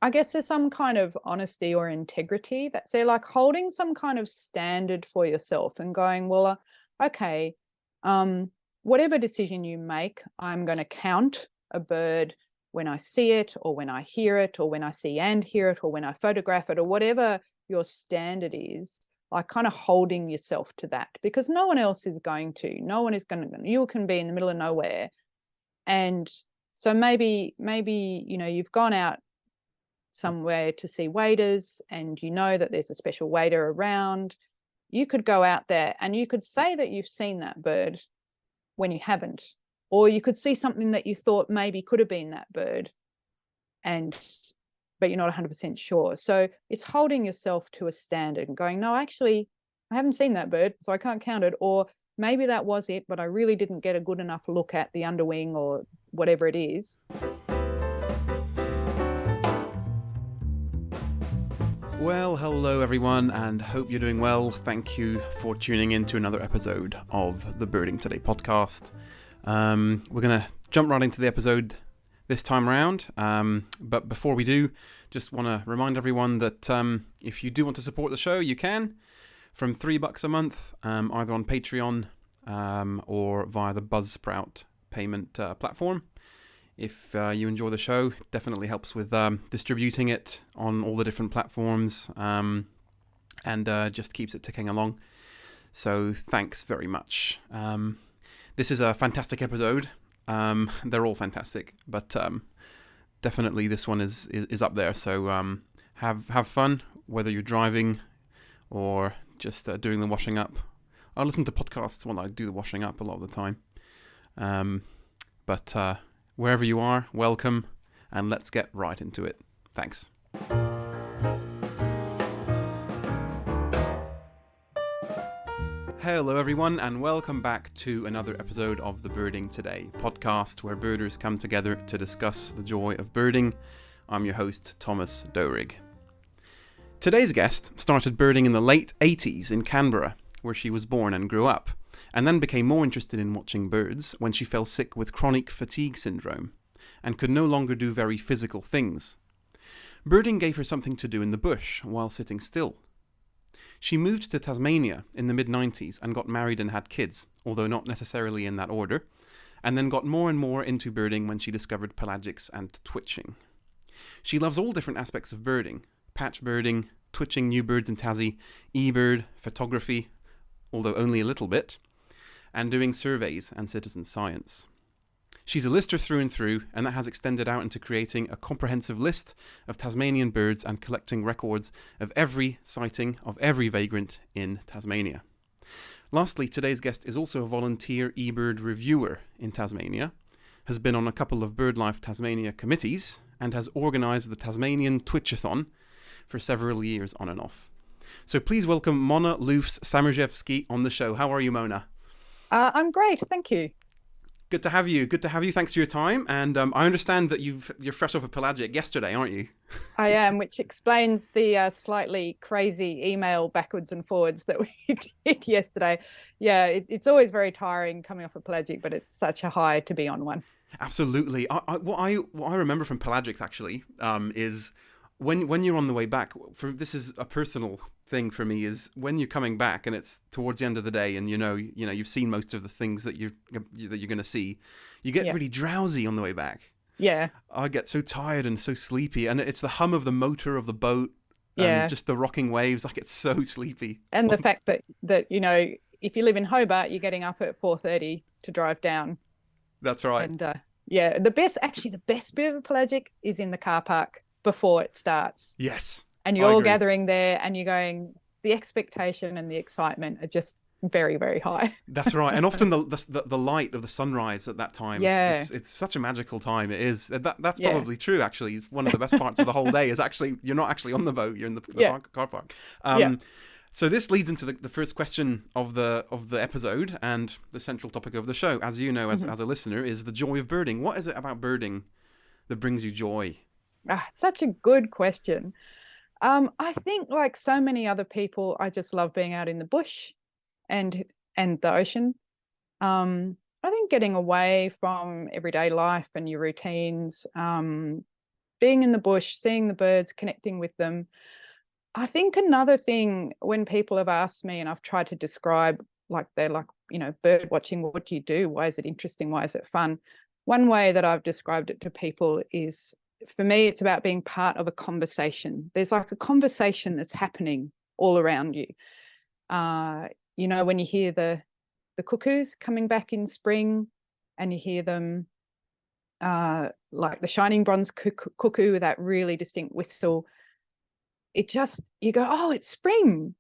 I guess there's some kind of honesty or integrity that's there, like holding some kind of standard for yourself and going, well, okay, whatever decision you make, I'm going to count a bird when I see it, or when I hear it, or when I see and hear it, or when I photograph it, or whatever your standard is, like kind of holding yourself to that, because no one else is going to. No one is going to. You can be in the middle of nowhere, and so maybe you've gone out somewhere to see waders, and you know that there's a special wader around. You could go out there and you could say that you've seen that bird when you haven't, or you could see something that you thought maybe could have been that bird, but you're not 100% sure. So it's holding yourself to a standard and going, no, actually, I haven't seen that bird, so I can't count it. Or maybe that was it, but I really didn't get a good enough look at the underwing or whatever it is. Well, hello everyone, and hope you're doing well. Thank you for tuning in to another episode of the Birding Today podcast. We're going to jump right into the episode this time around, but before we do, just want to remind everyone that if you do want to support the show, you can, from $3 a month, either on Patreon or via the Buzzsprout payment platform. If you enjoy the show, it definitely helps with distributing it on all the different platforms, and just keeps it ticking along. So thanks very much. This is a fantastic episode. They're all fantastic, but definitely this one is up there. So have fun, whether you're driving or just doing the washing up. I listen to podcasts while I do the washing up a lot of the time. But wherever you are, welcome, and let's get right into it. Thanks. Hello everyone, and welcome back to another episode of the Birding Today podcast, where birders come together to discuss the joy of birding. I'm your host, Thomas Doerig. Today's guest started birding in the late 80s in Canberra, where she was born and grew up, and then became more interested in watching birds when she fell sick with chronic fatigue syndrome and could no longer do very physical things. Birding gave her something to do in the bush while sitting still. She moved to Tasmania in the mid-90s and got married and had kids, although not necessarily in that order, and then got more and more into birding when she discovered pelagics and twitching. She loves all different aspects of birding: patch birding, twitching new birds in Tassie, eBird, photography, although only a little bit, and doing surveys and citizen science. She's a lister through and through, and that has extended out into creating a comprehensive list of Tasmanian birds and collecting records of every sighting of every vagrant in Tasmania. Lastly, today's guest is also a volunteer eBird reviewer in Tasmania, has been on a couple of BirdLife Tasmania committees, and has organised the Tasmanian Twitchathon for several years on and off. So please welcome Mona Loofs-Samorzewski on the show. How are you, Mona? I'm great, thank you. Good to have you. Thanks for your time. And I understand that you're fresh off a pelagic yesterday, aren't you? I am, which explains the slightly crazy email backwards and forwards that we did yesterday. Yeah, it's always very tiring coming off a pelagic, but it's such a high to be on one. Absolutely. What I remember from pelagics actually is when you're on the way back. This is a personal thing for me, is when you're coming back and it's towards the end of the day and you know you've seen most of the things that you're going to see, you get really drowsy on the way back. Yeah, I get so tired and so sleepy, and it's the hum of the motor of the boat and just the rocking waves. I get so sleepy. And the fact that if you live in Hobart, you're getting up at 4:30 to drive down. That's right. And the best bit of a pelagic is in the car park before it starts. Yes. And you're all gathering there and you're going, the expectation and the excitement are just very, very high. That's right. And often the light of the sunrise at that time, it's such a magical time. It is. That's probably true, actually. It's one of the best parts of the whole day is actually, you're not actually on the boat, you're in the car park. So this leads into the first question of the episode and the central topic of the show. As you know, as a listener, is the joy of birding. What is it about birding that brings you joy? Such a good question. I think, like so many other people, I just love being out in the bush and the ocean. I think getting away from everyday life and your routines, being being in the bush, seeing the birds, connecting with them. I think another thing, when people have asked me and I've tried to describe, like, they're like, bird watching, what do you do? Why is it interesting? Why is it fun? One way that I've described it to people is, for me, it's about being part of a conversation. There's like a conversation that's happening all around you. When you hear the cuckoos coming back in spring, and you hear them like the shining bronze cuckoo with that really distinct whistle, you go, oh, it's spring.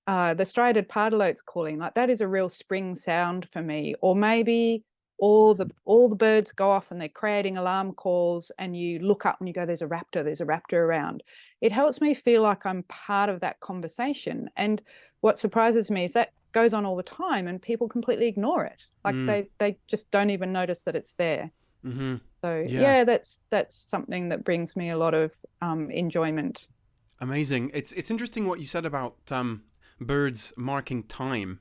The striated pardalote's calling, like that is a real spring sound for me. Or maybe all the birds go off and they're creating alarm calls, and you look up and you go, there's a raptor around. It helps me feel like I'm part of that conversation. And what surprises me is that goes on all the time and people completely ignore it. Like they just don't even notice that it's there. Mm-hmm. So yeah, that's something that brings me a lot of enjoyment. Amazing. It's interesting what you said about birds marking time.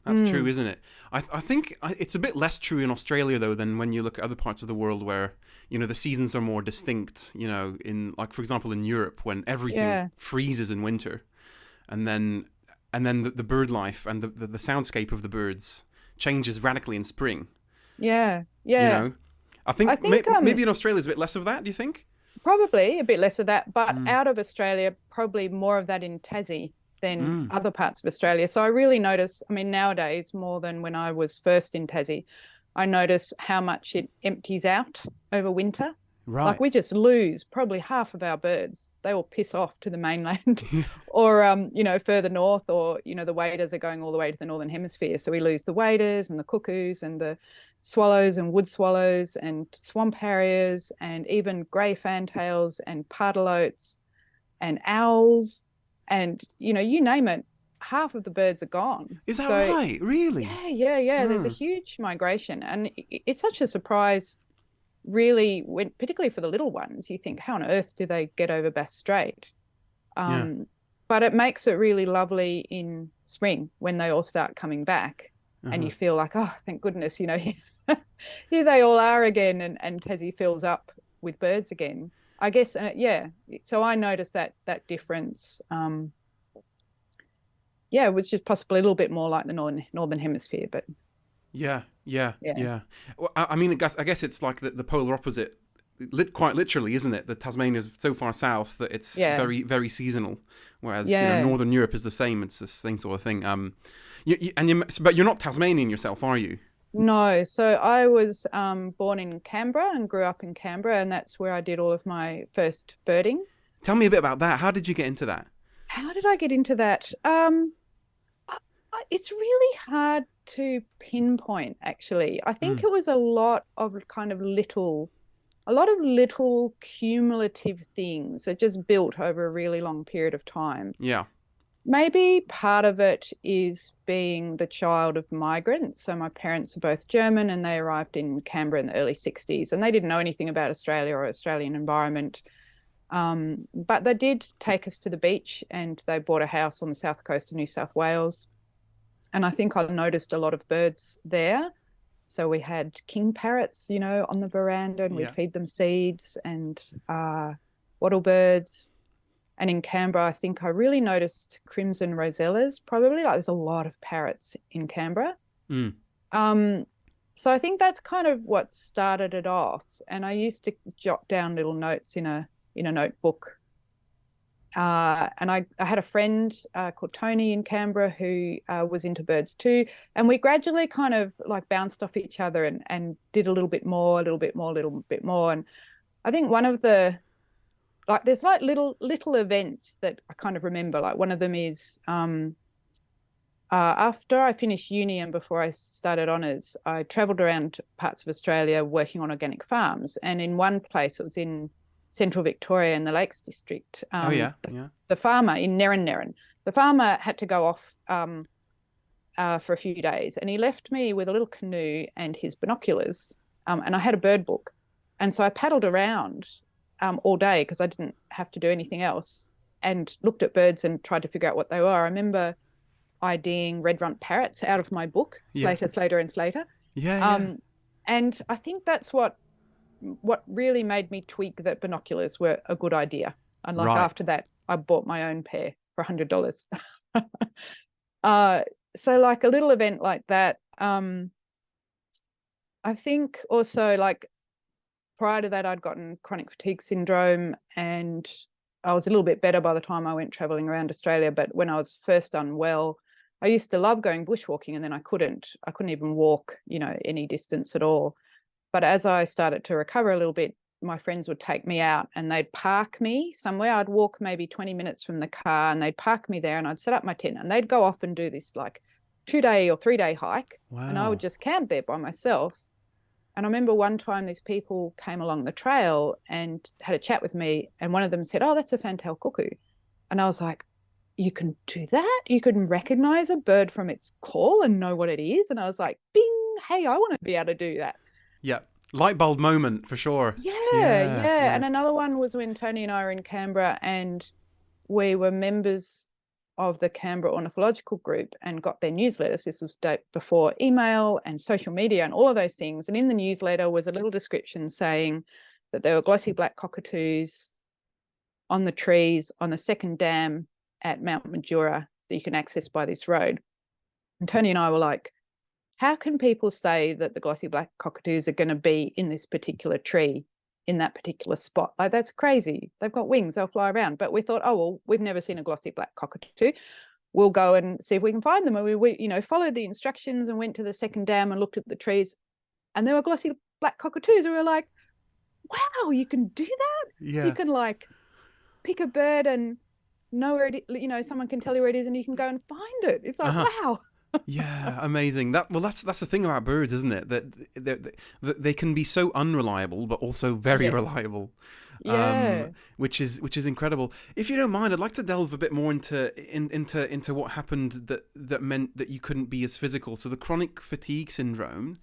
That's true, isn't it? I think it's a bit less true in Australia, though, than when you look at other parts of the world where, the seasons are more distinct, in, like, for example, in Europe, when everything freezes in winter, and then the bird life and the soundscape of the birds changes radically in spring. Yeah. I think maybe in Australia there's a bit less of that, do you think? Probably a bit less of that, but out of Australia, probably more of that in Tassie than other parts of Australia. So I really notice, nowadays, more than when I was first in Tassie, I notice how much it empties out over winter. Right. Like, we just lose probably half of our birds. They all piss off to the mainland or, further north, or, the waders are going all the way to the northern hemisphere. So we lose the waders and the cuckoos and the swallows and wood swallows and swamp harriers and even grey fantails and pardalotes and owls. And, you name it, half of the birds are gone. Is that right? Really? Yeah. There's a huge migration. And it's such a surprise, really, particularly for the little ones. You think, how on earth do they get over Bass Strait? But it makes it really lovely in spring when they all start coming back. And you feel like, oh, thank goodness, here they all are again, and Tassie fills up with birds again, I guess. So I noticed that difference. Which is possibly a little bit more like the northern hemisphere, but yeah. Well, I guess it's like the polar opposite, quite literally, isn't it? The Tasmania is so far south that it's very, very seasonal, whereas Northern Europe is the same. It's the same sort of thing. But you're not Tasmanian yourself, are you? No. So I was born in Canberra and grew up in Canberra, and that's where I did all of my first birding. Tell me a bit about that. How did you get into that? How did I get into that? It's really hard to pinpoint, actually. I think it was a lot of little cumulative things that just built over a really long period of time. Yeah. Maybe part of it is being the child of migrants. So my parents are both German, and they arrived in Canberra in the early 60s, and they didn't know anything about Australia or Australian environment. But they did take us to the beach, and they bought a house on the south coast of New South Wales. And I think I noticed a lot of birds there. So we had king parrots, on the veranda, and we'd feed them seeds, and wattle birds. And in Canberra, I think I really noticed crimson rosellas, probably. Like, there's a lot of parrots in Canberra. So I think that's kind of what started it off. And I used to jot down little notes in a notebook. And I had a friend called Tony in Canberra who was into birds too. And we gradually kind of like bounced off each other and did a little bit more. And I think one of the, like, there's like little events that I kind of remember. Like, one of them is after I finished uni and before I started honours, I travelled around parts of Australia working on organic farms. And in one place, it was in central Victoria in the Lakes District. The farmer in Nerin, the farmer had to go off for a few days, and he left me with a little canoe and his binoculars, and I had a bird book. And so I paddled around all day because I didn't have to do anything else, and looked at birds and tried to figure out what they were. I remember IDing red-rumped parrots out of my book, Slater, and Slater. And I think that's what what really made me tweak that binoculars were a good idea. And like Right. after that, I bought my own pair for $100. So like a little event like that, I think also like prior to that, I'd gotten chronic fatigue syndrome, and I was a little bit better by the time I went traveling around Australia. But when I was first unwell, I used to love going bushwalking, and then I couldn't even walk, any distance at all. But as I started to recover a little bit, my friends would take me out and they'd park me somewhere. I'd walk maybe 20 minutes from the car and they'd park me there, and I'd set up my tent, and they'd go off and do this like 2-day or 3-day hike. And I would Wow. just camp there by myself. And I remember one time these people came along the trail and had a chat with me, and one of them said, "Oh, that's a fantail cuckoo." And I was like, "You can do that? You can recognize a bird from its call and know what it is?" And I was like, "Bing, hey, I want to be able to do that." Yeah. Light bulb moment for sure. Yeah, Yeah. yeah. Yeah. And another one was when Tony and I were in Canberra, and we were members of the Canberra Ornithological Group and got their newsletters. This was before email and social media and all of those things. And in the newsletter was a little description saying that there were glossy black cockatoos on the trees on the second dam at Mount Majura that you can access by this road. And Tony and I were like, how can people say that the glossy black cockatoos are going to be in this particular tree in that particular spot? Like, that's crazy. They've got wings, they'll fly around. But we thought, oh, well, we've never seen a glossy black cockatoo. We'll go and see if we can find them. And we followed the instructions and went to the second dam and looked at the trees, and there were glossy black cockatoos. And we were like, wow, you can do that? You Yeah. can like pick a bird and know where it is, someone can tell you where it is and you can go and find it. It's like, Uh-huh. wow. Yeah, amazing. That's the thing about birds, isn't it? That they can be so unreliable, but also very Yes. reliable, Yeah. which is incredible. If you don't mind, I'd like to delve a bit more into what happened that meant that you couldn't be as physical. So the chronic fatigue syndrome.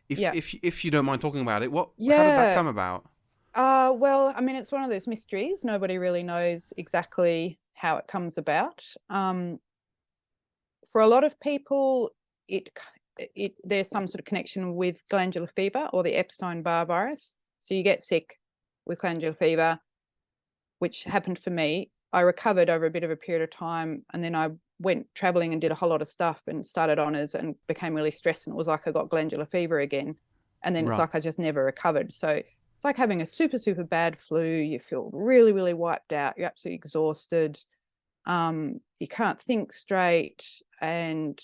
Yeah. If you don't mind talking about it, how did that Yeah. come about? Well, I mean, it's one of those mysteries. Nobody really knows exactly how it comes about. For a lot of people, it there's some sort of connection with glandular fever or the Epstein-Barr virus. So you get sick with glandular fever, which happened for me. I recovered over a bit of a period of time, and then I went traveling and did a whole lot of stuff and started honours and became really stressed, and it was like I got glandular fever again. And then it's Right. like I just never recovered. So it's like having a super, super bad flu. You feel really, really wiped out. You're absolutely exhausted. You can't think straight, and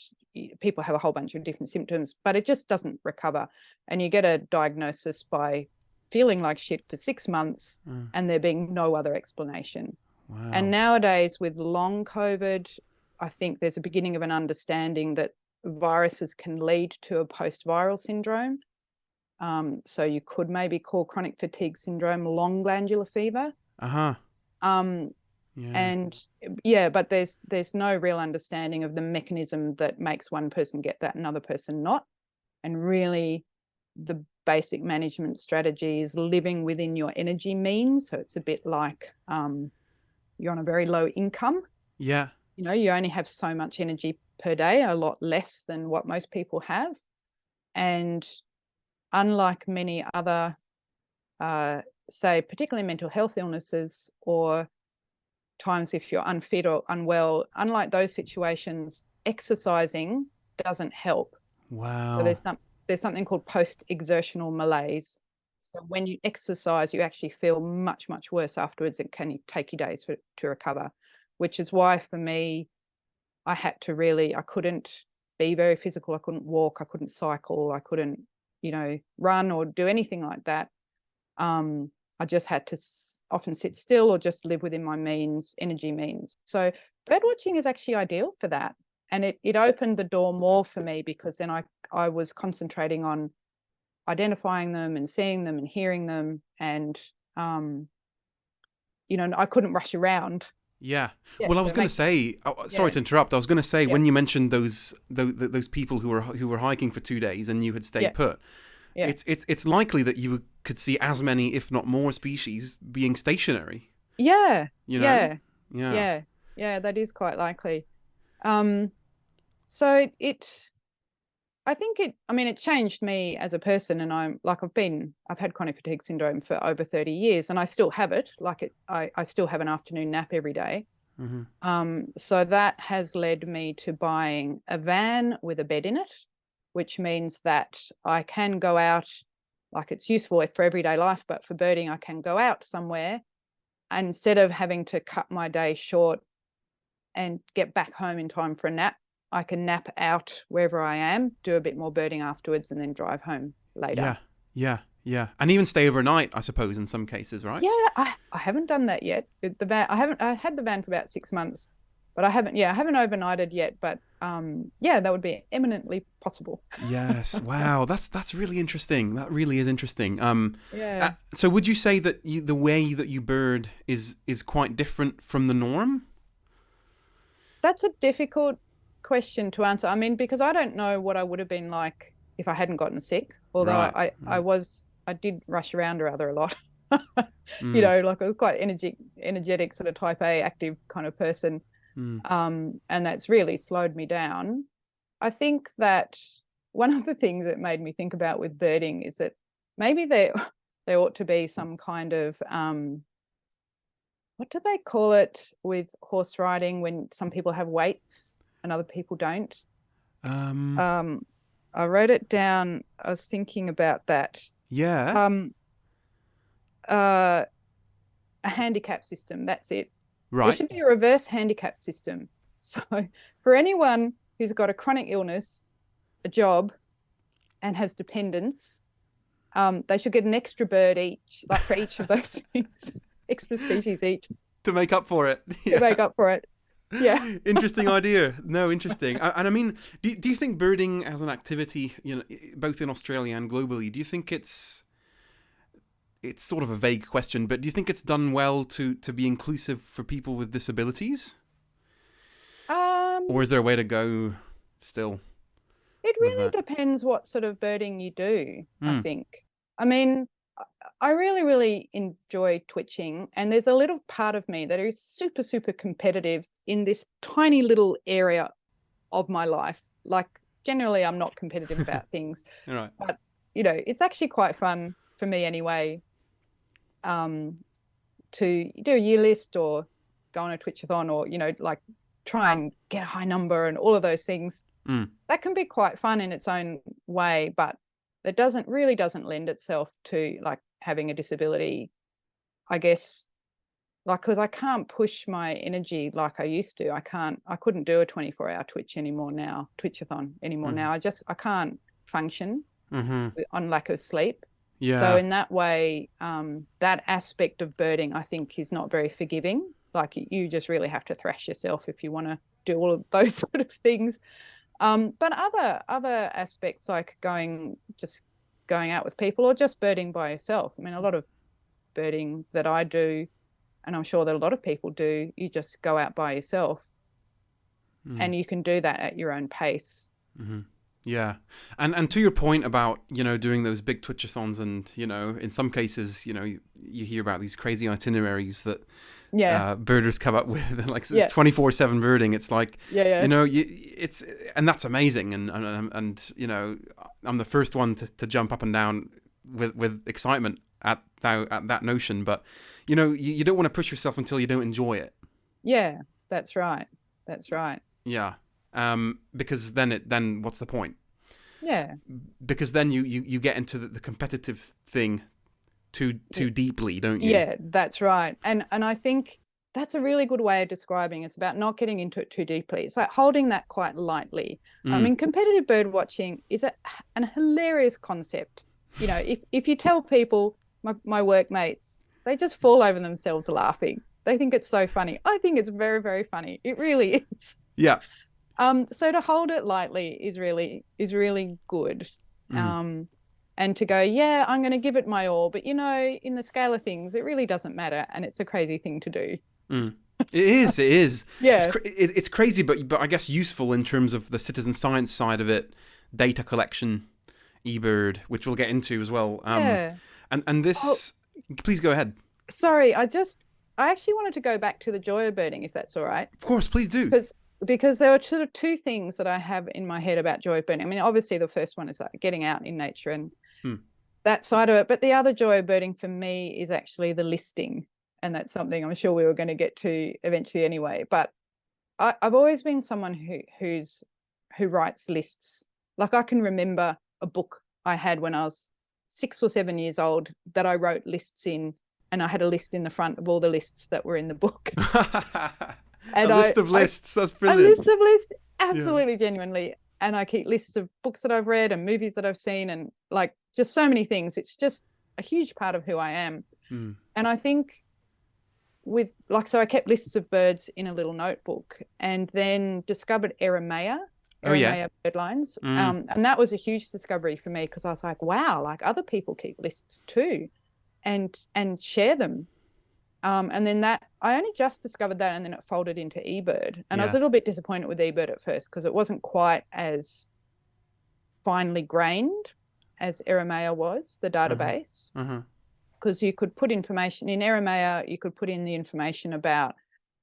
people have a whole bunch of different symptoms, but it just doesn't recover. And you get a diagnosis by feeling like shit for 6 months and there being no other explanation. And Wow. nowadays with long COVID, I think there's a beginning of an understanding that viruses can lead to a post-viral syndrome. So you could maybe call chronic fatigue syndrome long glandular fever. Uh-huh. Um, Yeah. and yeah, but there's no real understanding of the mechanism that makes one person get that and another person not. And really the basic management strategy is living within your energy means. So it's a bit like you're on a very low income. Yeah. You only have so much energy per day, a lot less than what most people have. And unlike many other, say, particularly mental health illnesses or times if you're unfit or unwell, unlike those situations, exercising doesn't help. So Wow. there's something called post-exertional malaise. So when you exercise, you actually feel much, much worse afterwards. It can take you days to recover, which is why for me, I couldn't be very physical. I couldn't walk, I couldn't cycle, I couldn't, run or do anything like that. I just had to often sit still or just live within my means, energy means. So bird watching is actually ideal for that. And it opened the door more for me because then I was concentrating on identifying them and seeing them and hearing them. And, I couldn't rush around. Yeah. Yeah. Well, I So was it going to makes, say, sorry yeah, to interrupt. I was going to say yeah, when you mentioned those people who were hiking for 2 days and you had stayed yeah, put, yeah, it's likely that you could see as many, if not more, species being stationary. yeah, You know? yeah, Yeah. yeah, yeah, that is quite likely. So I think it changed me as a person, and I've had chronic fatigue syndrome for over 30 years, and I still have it. I still have an afternoon nap every day. So that has led me to buying a van with a bed in it, which means that I can go out, like it's useful for everyday life, but for birding, I can go out somewhere, and instead of having to cut my day short and get back home in time for a nap, I can nap out wherever I am, do a bit more birding afterwards, and then drive home later. Yeah. And even stay overnight, I suppose, in some cases, right? Yeah, I haven't done that yet. I had the van for about 6 months, but I haven't overnighted yet. But that would be eminently possible. Yes. Wow. That's really interesting. That really is interesting. Yeah. So would you say that the way that you bird is quite different from the norm? That's a difficult question to answer. I mean, because I don't know what I would have been like if I hadn't gotten sick. Although I did rush around rather a lot. Like I was quite energetic, sort of type A, active kind of person. And that's really slowed me down. I think that one of the things that made me think about with birding is that maybe there ought to be some kind of what do they call it with horse riding when some people have weights and other people don't? I wrote it down. I was thinking about that. Yeah. A handicap system. That's it. Right. There should be a reverse handicap system. So for anyone who's got a chronic illness, a job, and has dependents, they should get an extra bird each, like for each of those things, extra species each. To make up for it. To make up for it. Yeah. Interesting idea. No, interesting. And I mean, do you think birding as an activity, both in Australia and globally, do you think it's sort of a vague question, but do you think it's done well to be inclusive for people with disabilities? Or is there a way to go still? It really depends what sort of birding you do, I think. I mean, I really, really enjoy twitching, and there's a little part of me that is super, super competitive in this tiny little area of my life. Like, generally, I'm not competitive about things. Right. But, it's actually quite fun for me anyway, to do a year list or go on a Twitchathon or, like try and get a high number and all of those things. That can be quite fun in its own way, but it doesn't lend itself to like having a disability, I guess, like, because I can't push my energy like I used to. I couldn't do a 24-hour Twitchathon anymore now. I can't function on lack of sleep. Yeah. So in that way, that aspect of birding, I think, is not very forgiving. Like you just really have to thrash yourself if you want to do all of those sort of things. But other aspects like going out with people or just birding by yourself. I mean, a lot of birding that I do, and I'm sure that a lot of people do, you just go out by yourself and you can do that at your own pace. Yeah. And to your point about, doing those big Twitchathons and, in some cases, you hear about these crazy itineraries that birders come up with, like 24/7 birding. It's like, it's, and that's amazing. And I'm the first one to jump up and down with excitement at that notion. But, you don't want to push yourself until you don't enjoy it. Yeah, that's right. Yeah. Because then what's the point? Yeah. Because then you get into the competitive thing too deeply, don't you? Yeah, that's right. And I think that's a really good way of describing it. It's about not getting into it too deeply. It's like holding that quite lightly. I mean, competitive bird watching is an hilarious concept. If you tell people, my workmates, they just fall over themselves laughing. They think it's so funny. I think it's very, very funny. It really is. Yeah. So to hold it lightly is really good. And to go, I'm going to give it my all. But, in the scale of things, it really doesn't matter. And it's a crazy thing to do. It is. Yeah. It's crazy, but I guess useful in terms of the citizen science side of it, data collection, eBird, which we'll get into as well. And this, please go ahead. Sorry, I actually wanted to go back to the joy of birding, if that's all right. Of course, please do. because there are sort of two things that I have in my head about joy of birding. I mean, obviously the first one is like getting out in nature and that side of it. But the other joy of birding for me is actually the listing. And that's something I'm sure we were going to get to eventually anyway. But I've always been someone who writes lists. Like I can remember a book I had when I was 6 or 7 years old that I wrote lists in, and I had a list in the front of all the lists that were in the book. And a list of lists. That's brilliant. A list of lists, absolutely, genuinely. And I keep lists of books that I've read and movies that I've seen and like just so many things. It's just a huge part of who I am. And I think so I kept lists of birds in a little notebook and then discovered Eremia birdlines. And that was a huge discovery for me because I was like, wow, like other people keep lists too and share them. And then I only just discovered that, and then it folded into eBird. And I was a little bit disappointed with eBird at first because it wasn't quite as finely grained as Eremia was, the database. Because you could put information in Eremia, you could put in the information about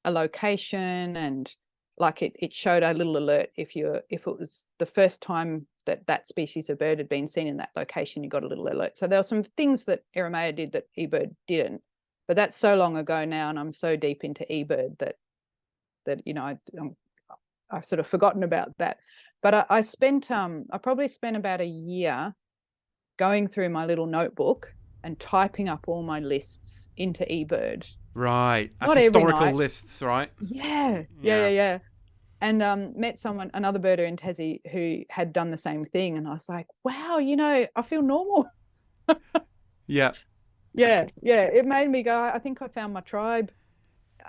a location, and like it showed a little alert if it was the first time that species of bird had been seen in that location, you got a little alert. So there were some things that Eremia did that eBird didn't. But that's so long ago now, and I'm so deep into eBird that I've sort of forgotten about that. But I probably spent about a year going through my little notebook and typing up all my lists into eBird. Right. That's historical lists, right? Yeah. And met another birder in Tassie who had done the same thing. And I was like, wow, I feel normal. Yeah. Yeah. It made me go, I think I found my tribe.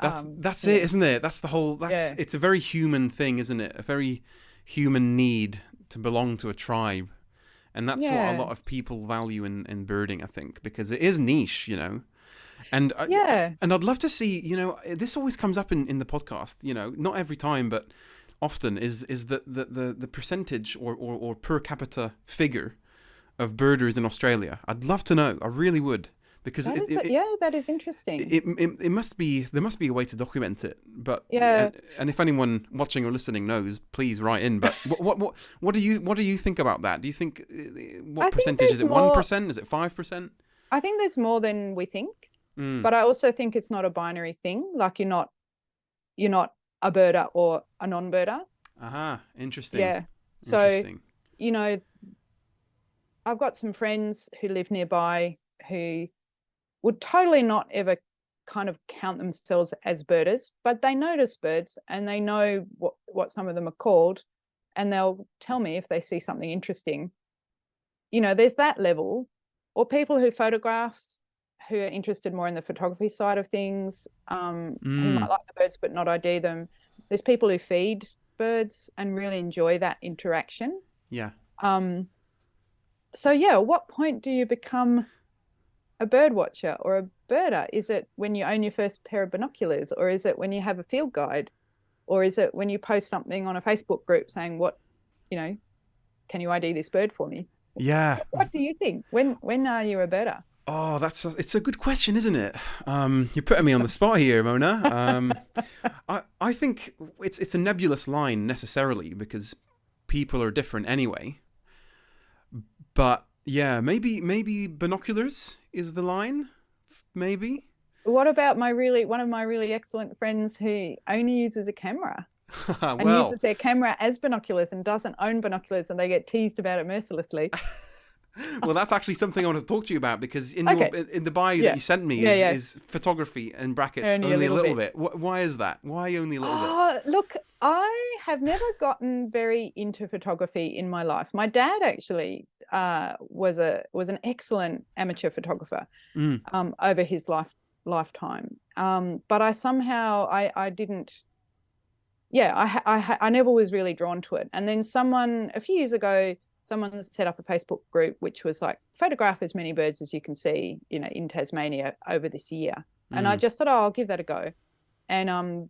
That's it, isn't it? That's the whole, it's a very human thing, isn't it? A very human need to belong to a tribe. And that's what a lot of people value in birding, I think, because it is niche, And and I'd love to see, this always comes up in the podcast, not every time, but often is the percentage or per capita figure of birders in Australia. I'd love to know. I really would. Because that is interesting. There must be a way to document it, but and if anyone watching or listening knows, please write in. But what do you think about that? Do you think what percentage is it? 1%? Is it 5%? I think there's more than we think, but I also think it's not a binary thing. Like you're not a birder or a non-birder. Interesting. Yeah. So I've got some friends who live nearby who would totally not ever kind of count themselves as birders, but they notice birds and they know what some of them are called, and they'll tell me if they see something interesting. There's that level, or people who photograph, who are interested more in the photography side of things, who might like the birds but not ID them. There's people who feed birds and really enjoy that interaction. Yeah. So at what point do you become a bird watcher or a birder? Is it when you own your first pair of binoculars, or is it when you have a field guide, or is it when you post something on a Facebook group saying can you ID this bird for me? Yeah. What do you think? When are you a birder? Oh, it's a good question, isn't it? You're putting me on the spot here, Mona. I think it's a nebulous line necessarily because people are different anyway. But yeah, maybe binoculars is the line. Maybe. What about one of my really excellent friends who only uses a camera and uses their camera as binoculars and doesn't own binoculars, and they get teased about it mercilessly? Well, that's actually something I want to talk to you about, because in the bio that you sent me is photography in brackets only a little bit. Why is that? Why only a little bit? Look, I have never gotten very into photography in my life. My dad actually was an excellent amateur photographer over his lifetime. But I somehow I didn't. I never was really drawn to it. And then a few years ago, someone set up a Facebook group which was like, photograph as many birds as you can see, in Tasmania over this year. And I just thought, I'll give that a go. And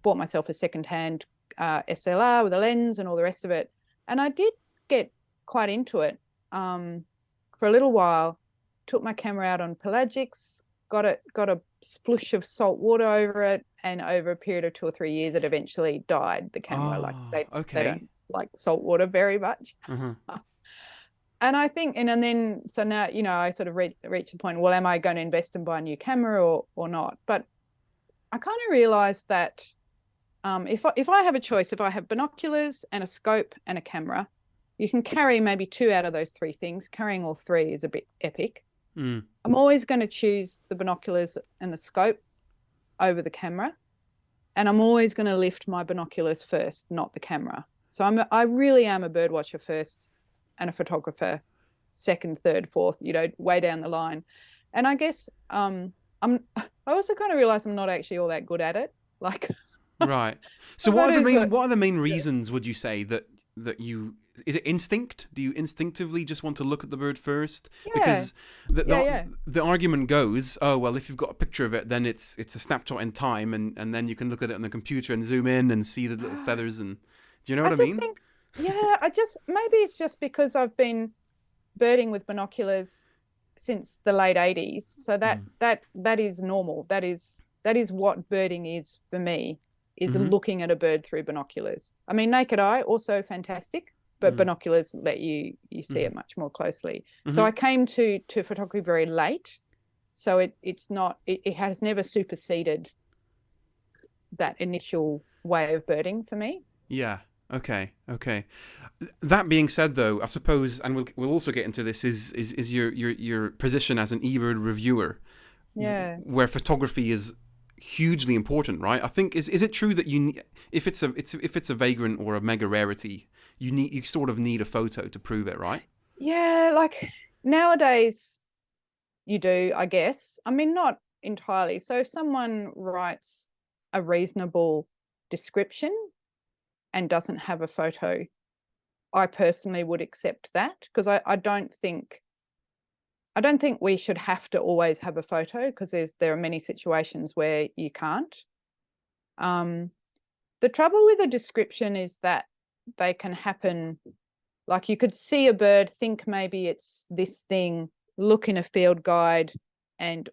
bought myself a secondhand SLR with a lens and all the rest of it. And I did get quite into it for a little while. Took my camera out on pelagics, got a splush of salt water over it, and over a period of 2 or 3 years, it eventually died. The camera, they don't like salt water very much. And I think, and then so now, I sort of reached the point. Well, am I going to invest and buy a new camera or not? But I kind of realized that if I have a choice, if I have binoculars and a scope and a camera, you can carry maybe 2 out of those 3 things. Carrying all 3 is a bit epic. I'm always going to choose the binoculars and the scope over the camera, and I'm always going to lift my binoculars first, not the camera. So I really am a bird watcher first, and a photographer second, third, fourth, way down the line. And I guess I also kind of realized I'm not actually all that good at it. Right. So what are the main reasons, would you say, that you, is it instinct? Do you instinctively just want to look at the bird first? Yeah. Because the argument goes, oh, well, if you've got a picture of it, then it's a snapshot in time, and then you can look at it on the computer and zoom in and see the little feathers. And do you know what I mean? Maybe it's just because I've been birding with binoculars since the late 80s. So that is normal. That is what birding is for me, is looking at a bird through binoculars. I mean, naked eye, also fantastic, but binoculars let you see it much more closely. So I came to photography very late. So it has never superseded that initial way of birding for me. Yeah. Okay. That being said, though, I suppose, and we'll also get into this, is your position as an eBird reviewer, where photography is hugely important, right? I think is it true that if it's a vagrant or a mega rarity, you sort of need a photo to prove it, right? Yeah, like nowadays you do, I guess. I mean, not entirely. So if someone writes a reasonable description and doesn't have a photo, I personally would accept that, because I don't think we should have to always have a photo, because there are many situations where you can't. The trouble with a description is that they can happen, like you could see a bird, think maybe it's this thing, look in a field guide and,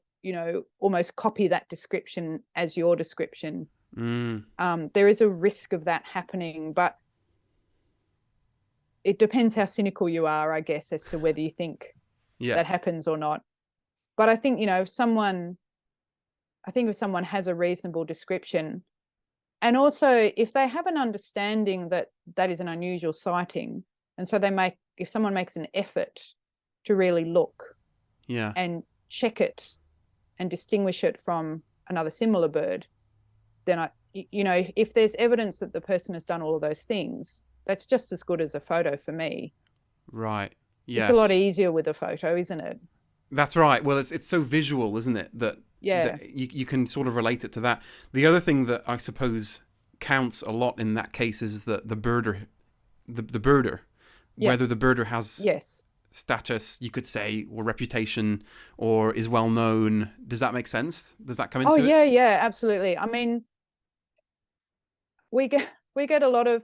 almost copy that description as your description. There is a risk of that happening, but it depends how cynical you are, I guess, as to whether you think that happens or not. But I think, if someone has a reasonable description, and also if they have an understanding that is an unusual sighting, and so if someone makes an effort to really look and check it and distinguish it from another similar bird, then if there's evidence that the person has done all of those things, that's just as good as a photo for me. Right. Yes. It's a lot easier with a photo, isn't it? That's right. Well, it's so visual, isn't it? That you can sort of relate it to that. The other thing that I suppose counts a lot in that case is the birder, whether the birder has status, you could say, or reputation, or is well known. Does that make sense? Does that come into it? Oh yeah, absolutely. I mean, we get a lot of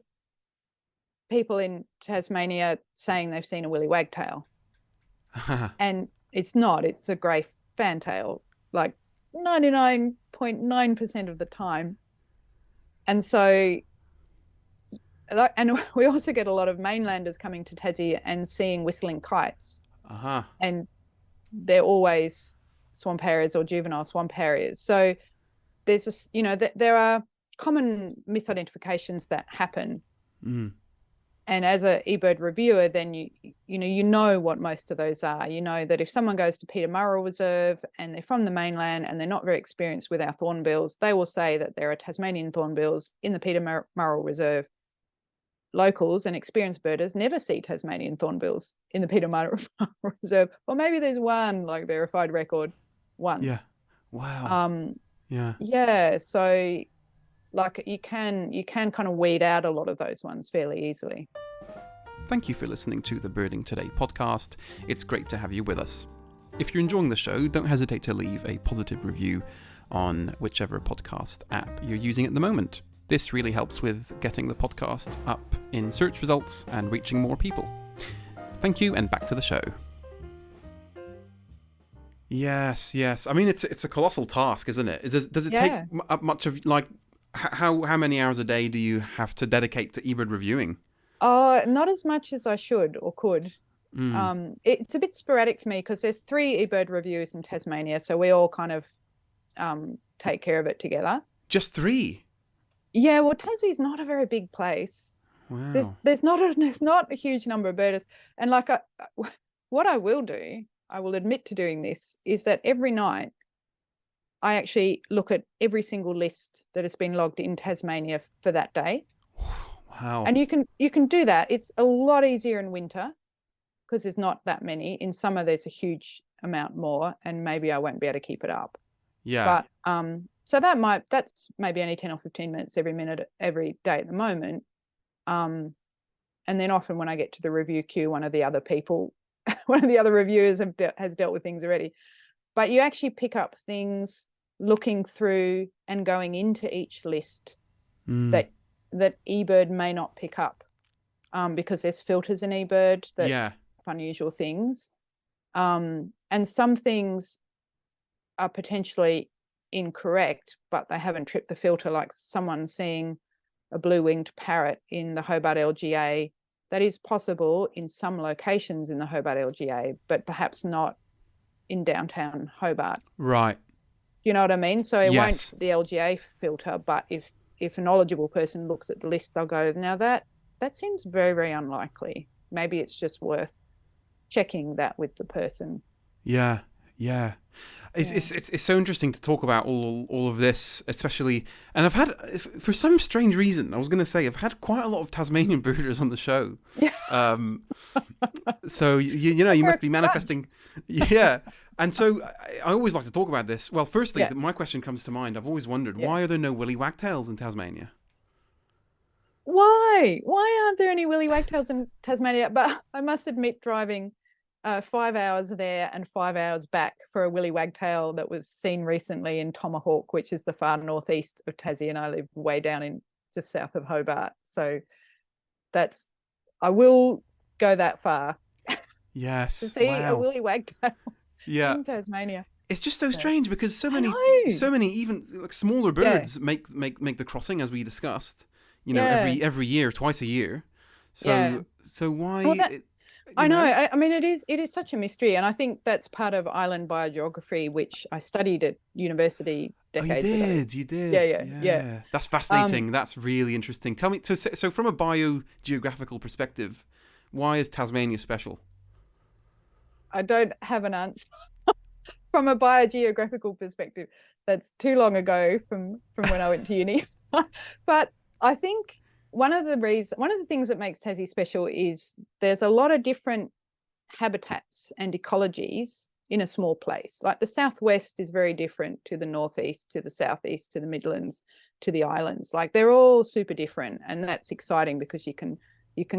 people in Tasmania saying they've seen a willy wagtail, and it's a grey fantail, like 99.9% of the time. And so, and we also get a lot of mainlanders coming to Tassie and seeing whistling kites, and they're always swamp harriers or juvenile swamp harriers. So there's there are common misidentifications that happen. And as a eBird reviewer, then you know what most of those are. You know that if someone goes to Petermurral Reserve and they're from the mainland and they're not very experienced with our thornbills, they will say that there are Tasmanian thornbills in the Petermurral Reserve. Locals and experienced birders never see Tasmanian thornbills in the Petermurral Reserve, or maybe there's one verified record once. Yeah. Wow. Yeah. So you can kind of weed out a lot of those ones fairly easily. Thank you for listening to the Birding Today podcast. It's great to have you with us. If you're enjoying the show, don't hesitate to leave a positive review on whichever podcast app you're using at the moment. This really helps with getting the podcast up in search results and reaching more people. Thank you, and back to the show. Yes, yes. I mean, it's a colossal task, isn't it? Does it take Yeah. much of like how many hours a day do you have to dedicate to eBird reviewing? Oh, not as much as I should or could. Mm. It's a bit sporadic for me because there's 3 eBird reviewers in Tasmania, so we all kind of take care of it together. Just 3? Yeah, well, Tassie's not a very big place. Wow. There's not a huge number of birders, and like what I will do, I will admit to doing this, is that every night I actually look at every single list that has been logged in Tasmania for that day. Wow. And you can do that. It's a lot easier in winter because there's not that many. In summer, there's a huge amount more, and maybe I won't be able to keep it up. Yeah. But so that's maybe only 10 or 15 minutes every day at the moment. And then often when I get to the review queue, one of the other reviewers has dealt with things already. But you actually pick up things looking through and going into each list that eBird may not pick up, because there's filters in eBird that Yeah. unusual things. And some things are potentially incorrect, but they haven't tripped the filter, like someone seeing a blue-winged parrot in the Hobart LGA. That is possible in some locations in the Hobart LGA, but perhaps not in downtown Hobart. Right. You know what I mean? So it Yes. won't the LGA filter, but if a knowledgeable person looks at the list, they'll go, now that seems very, very unlikely. Maybe it's just worth checking that with the person. Yeah. Yeah. It's so interesting to talk about all of this, especially. And I've had, for some strange reason, I was going to say I've had quite a lot of Tasmanian birders on the show. Yeah. So you know you must be manifesting. Yeah. And so I always like to talk about this. Well, firstly, my question comes to mind. I've always wondered, why are there no willy wagtails in Tasmania? Why aren't there any willy wagtails in Tasmania? But I must admit, driving 5 hours there and 5 hours back for a willy wagtail that was seen recently in Tomahawk, which is the far northeast of Tassie, and I live way down in just south of Hobart. So I will go that far. Yes. To see wow. a willy wagtail Yeah. in Tasmania. It's just so strange because so many even like smaller birds make the crossing, as we discussed. You know, every year, twice a year. So why? Well, I know. I mean, it is such a mystery, and I think that's part of island biogeography, which I studied at university decades ago. You did. Yeah. That's fascinating. That's really interesting. Tell me, so from a biogeographical perspective, why is Tasmania special? I don't have an answer. From a biogeographical perspective, that's too long ago from when I went to uni. But I think one of the things that makes Tassie special is there's a lot of different habitats and ecologies in a small place. Like the southwest is very different to the northeast, to the southeast, to the Midlands, to the islands. Like they're all super different, and that's exciting because you can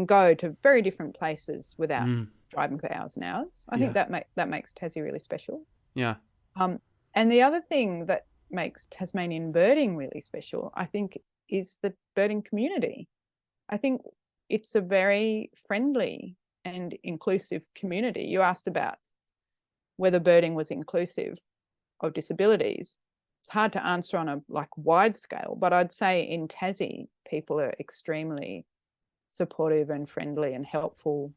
go to very different places without driving for hours and hours. I think that makes Tassie really special. Yeah. And the other thing that makes Tasmanian birding really special, I think, is the birding community. I think it's a very friendly and inclusive community. You asked about whether birding was inclusive of disabilities. It's hard to answer on a wide scale, but I'd say in Tassie, people are extremely supportive and friendly and helpful.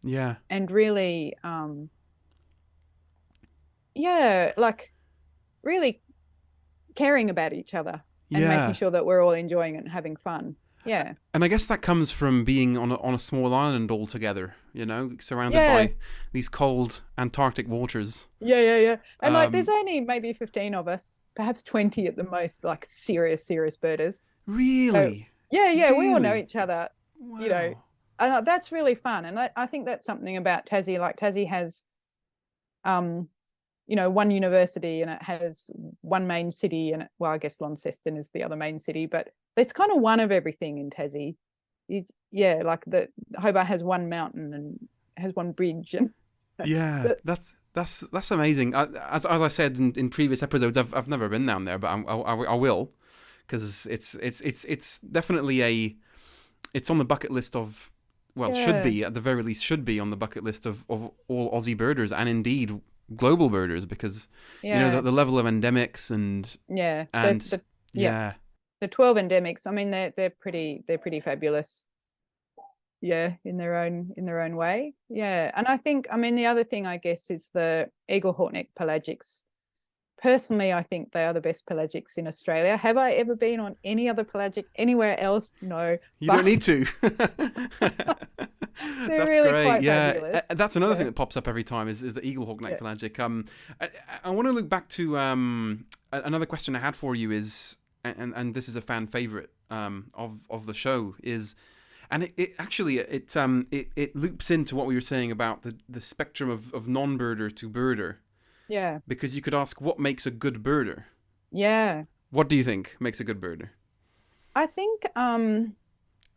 Yeah. And really, really caring about each other and making sure that we're all enjoying it and having fun. Yeah. And I guess that comes from being on a small island altogether, you know, surrounded by these cold Antarctic waters. Yeah. And there's only maybe 15 of us, perhaps 20 at the most, serious birders. Really? So, really? We all know each other. Wow. You know, and that's really fun. And I think that's something about Tassie. Like Tassie has one university, and it has one main city, and I guess Launceston is the other main city, but there's kind of one of everything in Tassie. The Hobart has one mountain and has one bridge, and that's amazing. As I said in previous episodes, I've never been down there, but I will, because it's definitely it's on the bucket list of, should be, at the very least should be on the bucket list of all Aussie birders, and indeed global birders because Yeah. the level of endemics and Yeah. and Yeah. yeah. The 12 endemics. I mean, they're pretty fabulous. Yeah, in their own way. Yeah. And I think, I mean, the other thing I guess is the eagle hawkneck pelagics. Personally, I think they are the best pelagics in Australia. Have I ever been on any other pelagic anywhere else? No. You don't need But to. they're That's really great. quite Yeah, fabulous. that's another thing Yeah. that pops up every time is the eagle hawk neck Yeah. pelagic. I want to look back to another question I had for you is, and this is a fan favorite of the show is, and it actually it loops into what we were saying about the spectrum of non-birder to birder, Yeah. because you could ask what makes a good birder. Yeah. What do you think makes a good birder? I think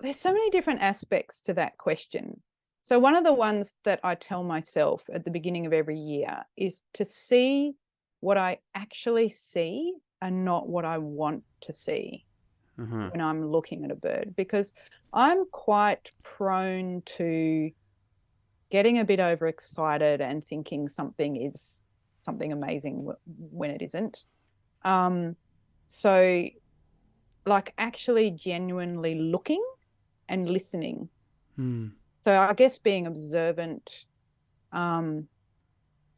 there's so many different aspects to that question. So one of the ones that I tell myself at the beginning of every year is to see what I actually see and not what I want to see Uh-huh. when I'm looking at a bird, because I'm quite prone to getting a bit overexcited and thinking something is something amazing when it isn't. So like actually genuinely looking and listening. Hmm. So I guess being observant and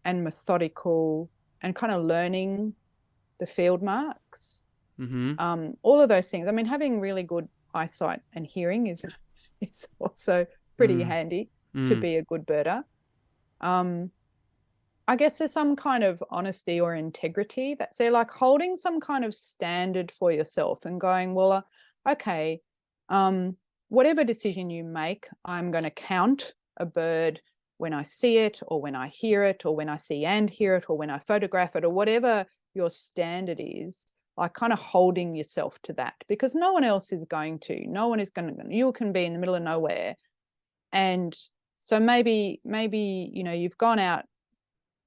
methodical and kind of learning the field marks, Mm-hmm. all of those things. I mean, having really good eyesight and hearing is also pretty Mm. handy to Mm. be a good birder. I guess there's some kind of honesty or integrity that's there, like holding some kind of standard for yourself and going, well, okay, whatever decision you make, I'm going to count a bird when I see it or when I hear it or when I see and hear it or when I photograph it or whatever your standard is, like kind of holding yourself to that, because no one else is going to, no one is going to, you can be in the middle of nowhere. And so maybe, you've gone out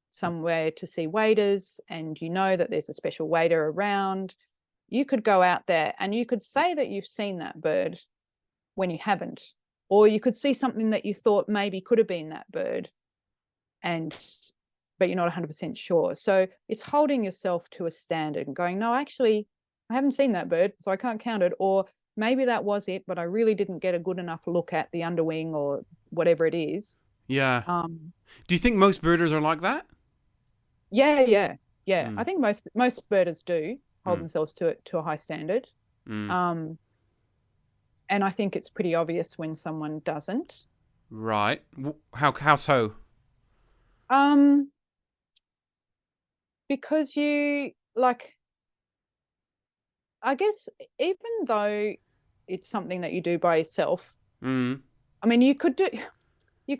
somewhere to see waders and you know that there's a special wader around, you could go out there and you could say that you've seen that bird when you haven't, or you could see something that you thought maybe could have been that bird, and but you're not 100% sure. So it's holding yourself to a standard and going, no, actually I haven't seen that bird, so I can't count it, or maybe that was it, but I really didn't get a good enough look at the underwing or whatever it is. Yeah. Do you think most birders are like that? Yeah. I Mm. think most birders do hold Mm. themselves to a high standard. Mm. Um, and I think it's pretty obvious when someone doesn't. Right. How so? Um, because you like, I guess even though it's something that you do by yourself, Mm. I mean, you could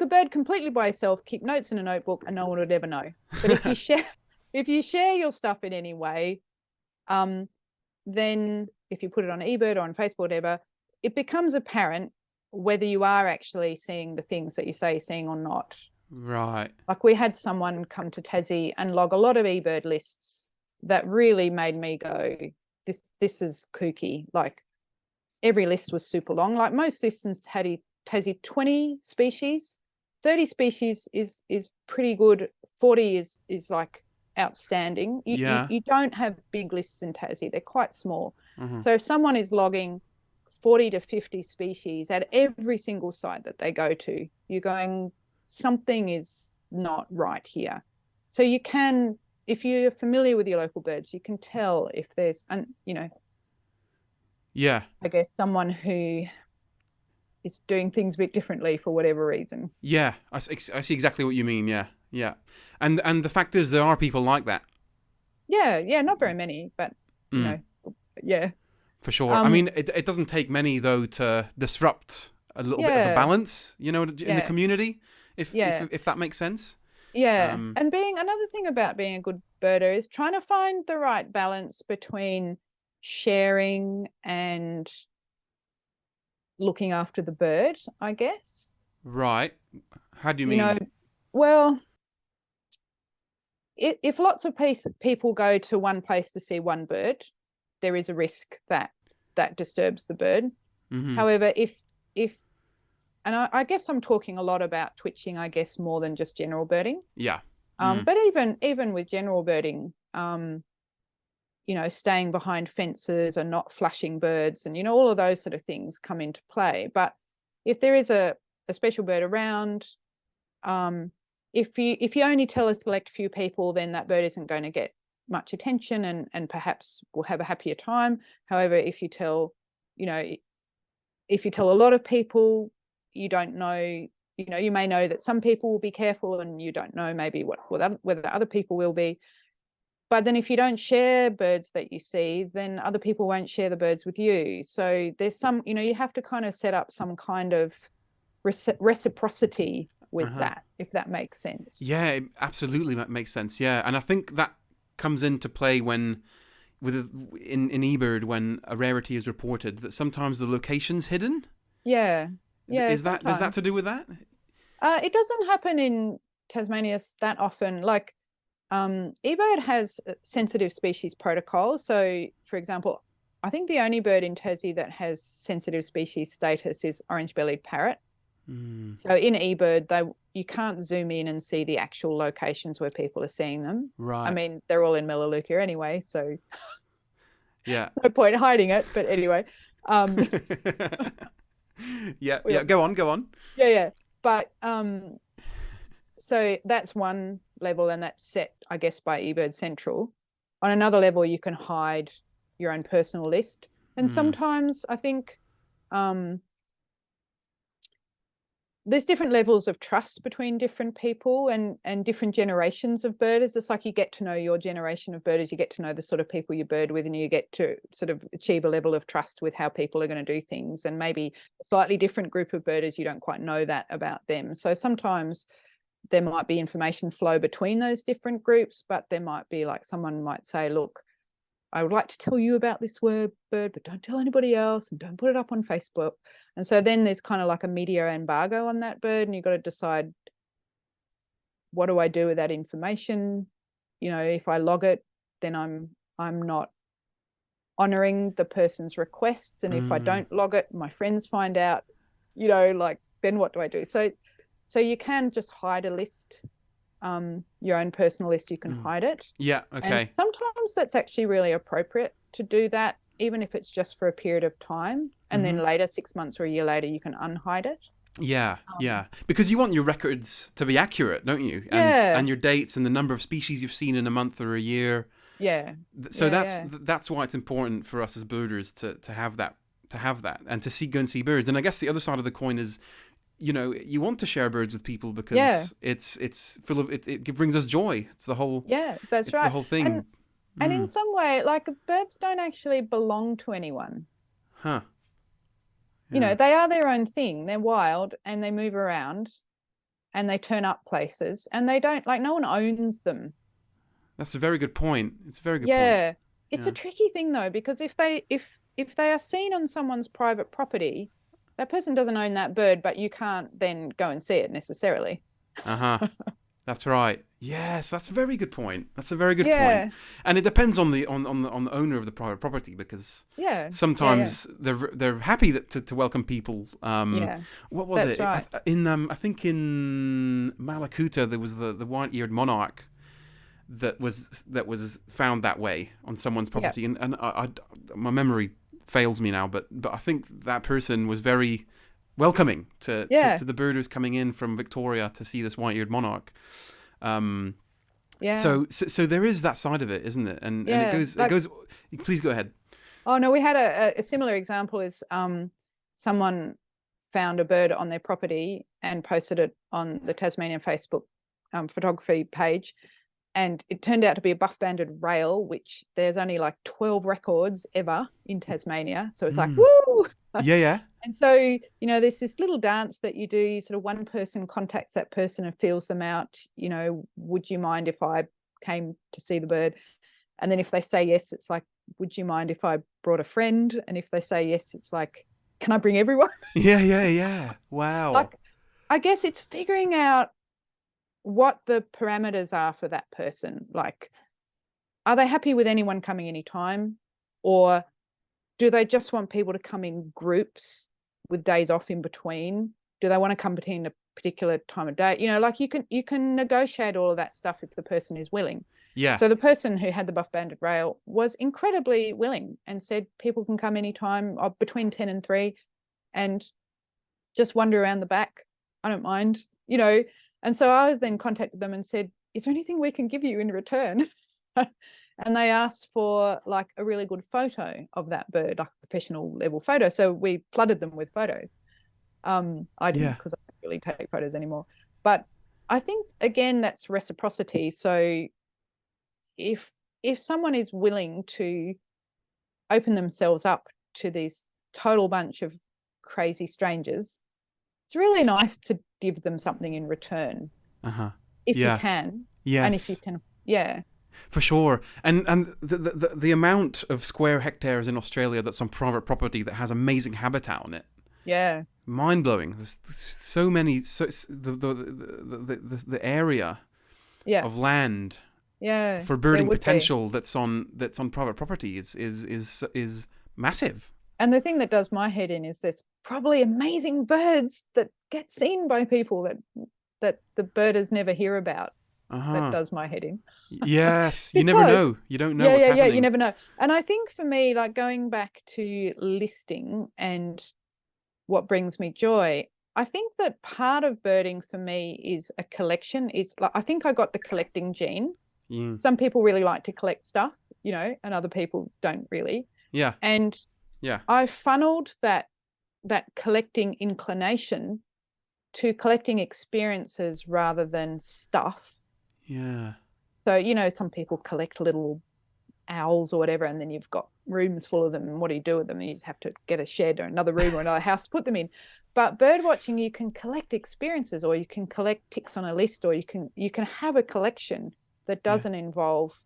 bird completely by yourself, keep notes in a notebook, and no one would ever know. But if you share your stuff in any way, then if you put it on eBird or on Facebook, whatever, it becomes apparent whether you are actually seeing the things that you say you're seeing or not. Right. Like we had someone come to Tassie and log a lot of eBird lists that really made me go, this is kooky. Like every list was super long. Like most lists in Tassie 20 species, 30 species is pretty good. 40 is like outstanding. Yeah. You don't have big lists in Tassie. They're quite small. Mm-hmm. So if someone is logging 40 to 50 species at every single site that they go to, you're going, something is not right here. So you can, if you're familiar with your local birds, you can tell if there's, and Yeah. I guess someone who is doing things a bit differently for whatever reason. Yeah. I see exactly what you mean. Yeah. Yeah. And the fact is, there are people like that. Yeah, not very many, but Mm. yeah. For sure. I Um, mean, it doesn't take many though to disrupt a little bit of the yeah, balance, in the yeah, community, if yeah, if that makes sense. yeah. Um. And being another thing about being a good birder is trying to find the right balance between sharing and looking after the bird, I guess. Right. How do you You mean? know, well, if lots of people go to one place to see one bird, there is a risk that that disturbs the bird. Mm-hmm. However, if and I guess I'm talking a lot about twitching, I guess more than just general birding. Yeah. But even with general birding, staying behind fences and not flushing birds, and all of those sort of things come into play. But if there is a special bird around, if you only tell a select few people, then that bird isn't going to get much attention and perhaps will have a happier time. However, if you tell a lot of people, you don't know, you may know that some people will be careful, and you don't know maybe whether other people will be. But then if you don't share birds that you see, then other people won't share the birds with you. So there's some, you have to kind of set up some kind of reciprocity with that, if that makes sense. Yeah, it absolutely makes sense. Yeah, and I think that comes into play in eBird when a rarity is reported, that sometimes the location's hidden. Yeah. Does that to do with that? It doesn't happen in Tasmania that often. Like, eBird has sensitive species protocol. So, for example, I think the only bird in Tassie that has sensitive species status is orange-bellied parrot. So in eBird, you can't zoom in and see the actual locations where people are seeing them. Right. I mean, they're all in Melaleuca anyway, so yeah, no point hiding it. But anyway, yeah. Go on. Yeah. But so that's one level, and that's set, I guess, by eBird Central. On another level, you can hide your own personal list, and sometimes I think there's different levels of trust between different people and different generations of birders. It's like you get to know your generation of birders, you get to know the sort of people you bird with, and you get to sort of achieve a level of trust with how people are going to do things. And maybe a slightly different group of birders, you don't quite know that about them. So sometimes there might be information flow between those different groups, but there might be, like, someone might say, look, I would like to tell you about this bird, but don't tell anybody else, and don't put it up on Facebook. And so then there's kind of like a media embargo on that bird, and you've got to decide, what do I do with that information? If I log it, then I'm not honoring the person's requests. And if I don't log it, my friends find out, then what do I do? So you can just hide a list. Your own personal list, you can hide it. Yeah, okay. And sometimes that's actually really appropriate to do that, even if it's just for a period of time, and then later, 6 months or a year later, you can unhide it. Yeah, because you want your records to be accurate, don't you? And your dates and the number of species you've seen in a month or a year. Yeah. So that's why it's important for us as birders to have that, and to go and see birds. And I guess the other side of the coin is, you want to share birds with people because it's full of it brings us joy. It's the whole that's right. The whole thing. And in some way, like, birds don't actually belong to anyone. Huh. They are their own thing. They're wild, and they move around, and they turn up places, and they don't, like, no one owns them. That's a very good point. It's a very good point. Yeah. It's a tricky thing, though, because if they are seen on someone's private property, that person doesn't own that bird, but you can't then go and see it necessarily. That's right. Yes, that's a very good point. That's a very good point. And it depends on the owner of the private property, because sometimes they're happy to welcome people. What was it? Right. I think in Malakuta there was the white-eared monarch that was found that way on someone's property, and I my memory fails me now, but I think that person was very welcoming to the birders coming in from Victoria to see this white-eared monarch. So there is that side of it, isn't it? And it goes. Please go ahead. Oh no, we had a similar example. Is someone found a bird on their property and posted it on the Tasmanian Facebook photography page. And it turned out to be a buff-banded rail, which there's only like 12 records ever in Tasmania. So it's like, woo! Yeah. And so, there's this little dance that you do. Sort of one person contacts that person and feels them out. Would you mind if I came to see the bird? And then if they say yes, it's like, would you mind if I brought a friend? And if they say yes, it's like, can I bring everyone? Yeah. Wow. Like, I guess it's figuring out what the parameters are for that person. Like, are they happy with anyone coming anytime, or do they just want people to come in groups with days off in between? Do they want to come particular time of day. You know, like you can negotiate all of that stuff if the person is willing. Yeah. So the person who had the buff-banded rail was incredibly willing and said people can come anytime between 10 and 3 and just wander around the back. I don't mind, you know. And so I then contacted them and said, is there anything we can give you in return? And they asked for like a really good photo of that bird, like a professional level photo. So we flooded them with photos. I didn't, because I don't really take photos anymore. But I think, again, that's reciprocity. So if someone is willing to open themselves up to this total bunch of crazy strangers, it's really nice to give them something in return. If you can. Yes. And if you can, yeah. For sure. And the amount of square hectares in Australia that's on private property that has amazing habitat on it. Yeah. Mind blowing. There's so many. The area of land. Yeah. For birding potential that's on private property is massive. And the thing that does my head in is there's probably amazing birds that get seen by people that the birders never hear about. That does my head in. Yes. You never know. You don't know what's happening. Yeah, you never know. And I think for me, like going back to listing and what brings me joy, I think that part of birding for me is a collection. Is like, I think I got the collecting gene. Yeah. Some people really like to collect stuff, you know, and other people don't really. Yeah. And I funneled that collecting inclination to collecting experiences rather than stuff. Yeah. So, you know, some people collect little owls or whatever, and then you've got rooms full of them. And what do you do with them? You just have to get a shed or another room or another house to put them in. But bird watching, you can collect experiences, or you can collect ticks on a list, or you can have a collection that doesn't involve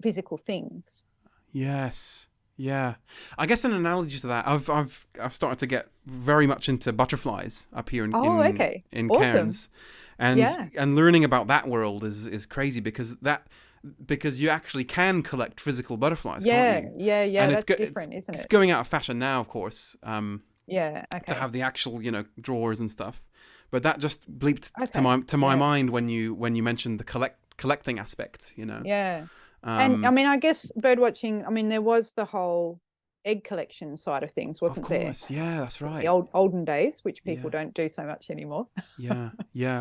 physical things. Yes. Yeah. I guess an analogy to that, I've started to get very much into butterflies up here in awesome. Cairns. And learning about that world is crazy because you actually can collect physical butterflies, can't you? Yeah, and that's different, isn't it? It's going out of fashion now, of course. To have the actual, drawers and stuff. But that just bleeped to my mind when you mentioned the collecting aspect, Yeah. And I mean, I guess bird watching, I mean, there was the whole egg collection side of things, wasn't there? Of course, yeah, that's right. The olden days, which people don't do so much anymore. Yeah.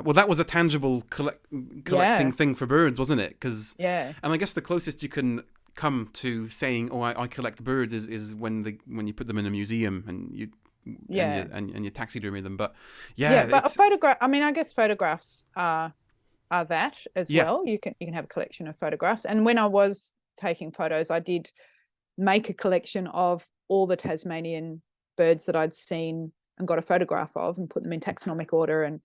Well, that was a tangible collecting thing for birds, wasn't it? And I guess the closest you can come to saying, "Oh, I collect birds," is when you put them in a museum and you taxidermy them. But but a photograph. I mean, I guess photographs are that as well. You can have a collection of photographs. And when I was taking photos, I did make a collection of all the Tasmanian birds that I'd seen and got a photograph of and put them in taxonomic order and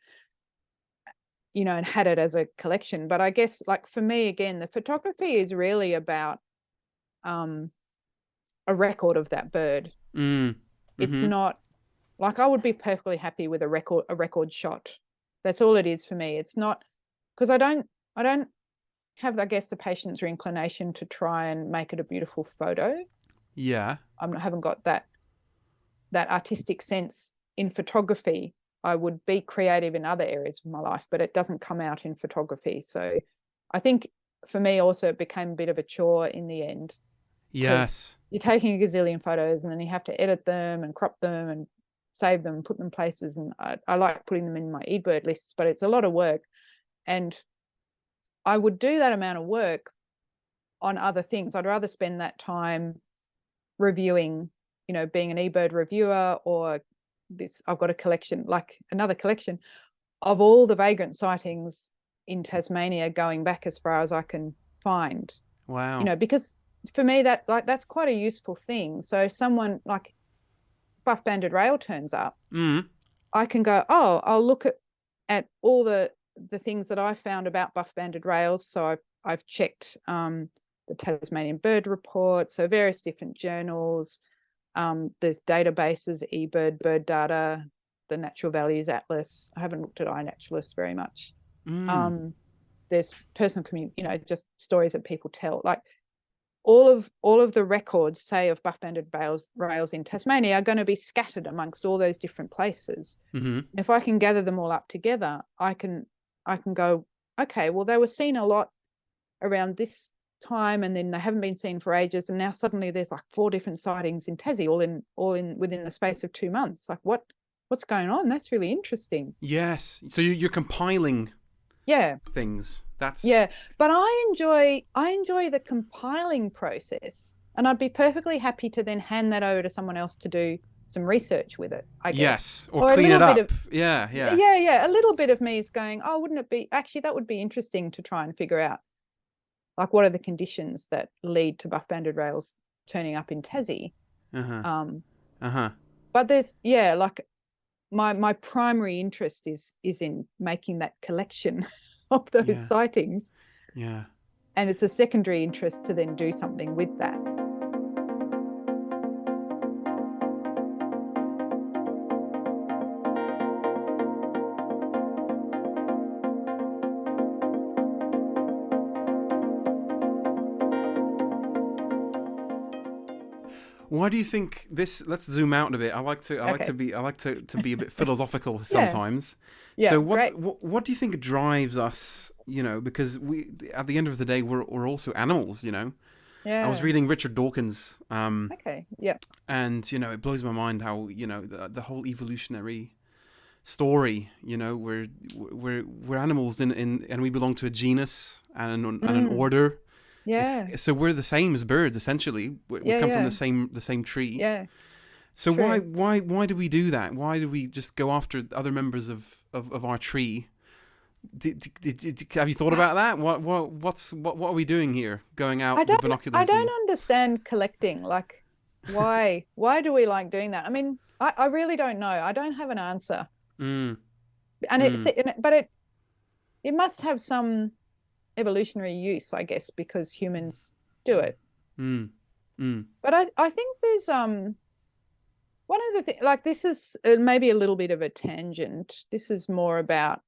and had it as a collection. But I guess, like, for me, again, the photography is really about a record of that bird. It's not like, I would be perfectly happy with a record shot. That's all it is for me. It's not, because I don't have, I guess, the patience or inclination to try and make it a beautiful photo. I haven't got that artistic sense in photography. I would be creative in other areas of my life, but it doesn't come out in photography. So I think for me also it became a bit of a chore in the end. Yes. You're taking a gazillion photos and then you have to edit them and crop them and save them and put them places. And I like putting them in my eBird lists, but it's a lot of work. And I would do that amount of work on other things. I'd rather spend that time reviewing, being an eBird reviewer, or I've got a collection, like another collection of all the vagrant sightings in Tasmania going back as far as I can find. Wow. Because for me that's quite a useful thing. So if someone like buff-banded rail turns up, I can go, I'll look at all the things that I found about buff-banded rails. So I've checked the Tasmanian Bird Report, so various different journals. There's databases, eBird, Bird Data, the Natural Values Atlas. I haven't looked at iNaturalist very much. There's personal community, just stories that people tell. Like, all of the records, say, of buff-banded rails in Tasmania are going to be scattered amongst all those different places. Mm-hmm. And if I can gather them all up together, I can go, okay, well, they were seen a lot around this time, and then they haven't been seen for ages, and now suddenly there's like 4 different sightings in Tassie, all in within the space of 2 months. Like, what's going on? That's really interesting. Yes. So you're compiling things. That's but I enjoy the compiling process, and I'd be perfectly happy to then hand that over to someone else to do some research with it, I guess. Yes, or clean it up. Yeah. A little bit of me is going, oh, wouldn't it be, actually that would be interesting to try and figure out, like, what are the conditions that lead to buff-banded rails turning up in Tassie. But there's like my primary interest is in making that collection of those sightings. Yeah. And it's a secondary interest to then do something with that. Why do you think this? Let's zoom out a bit. I like to be a bit philosophical sometimes. Yeah. So what do you think drives us? Because at the end of the day, we're also animals. Yeah. I was reading Richard Dawkins. Okay. Yeah. And it blows my mind how the whole evolutionary story. We're animals and we belong to a genus and an order. Yeah. So we're the same as birds, essentially. We come from the same tree. Yeah. So why do we do that? Why do we just go after other members of our tree? Have you thought about that? What are we doing here? Going out with binoculars? I don't understand collecting. Like, why do we like doing that? I mean, I really don't know. I don't have an answer. And it must have some evolutionary use, I guess, because humans do it. But I think there's one of the things, like, this is maybe a little bit of a tangent. This is more about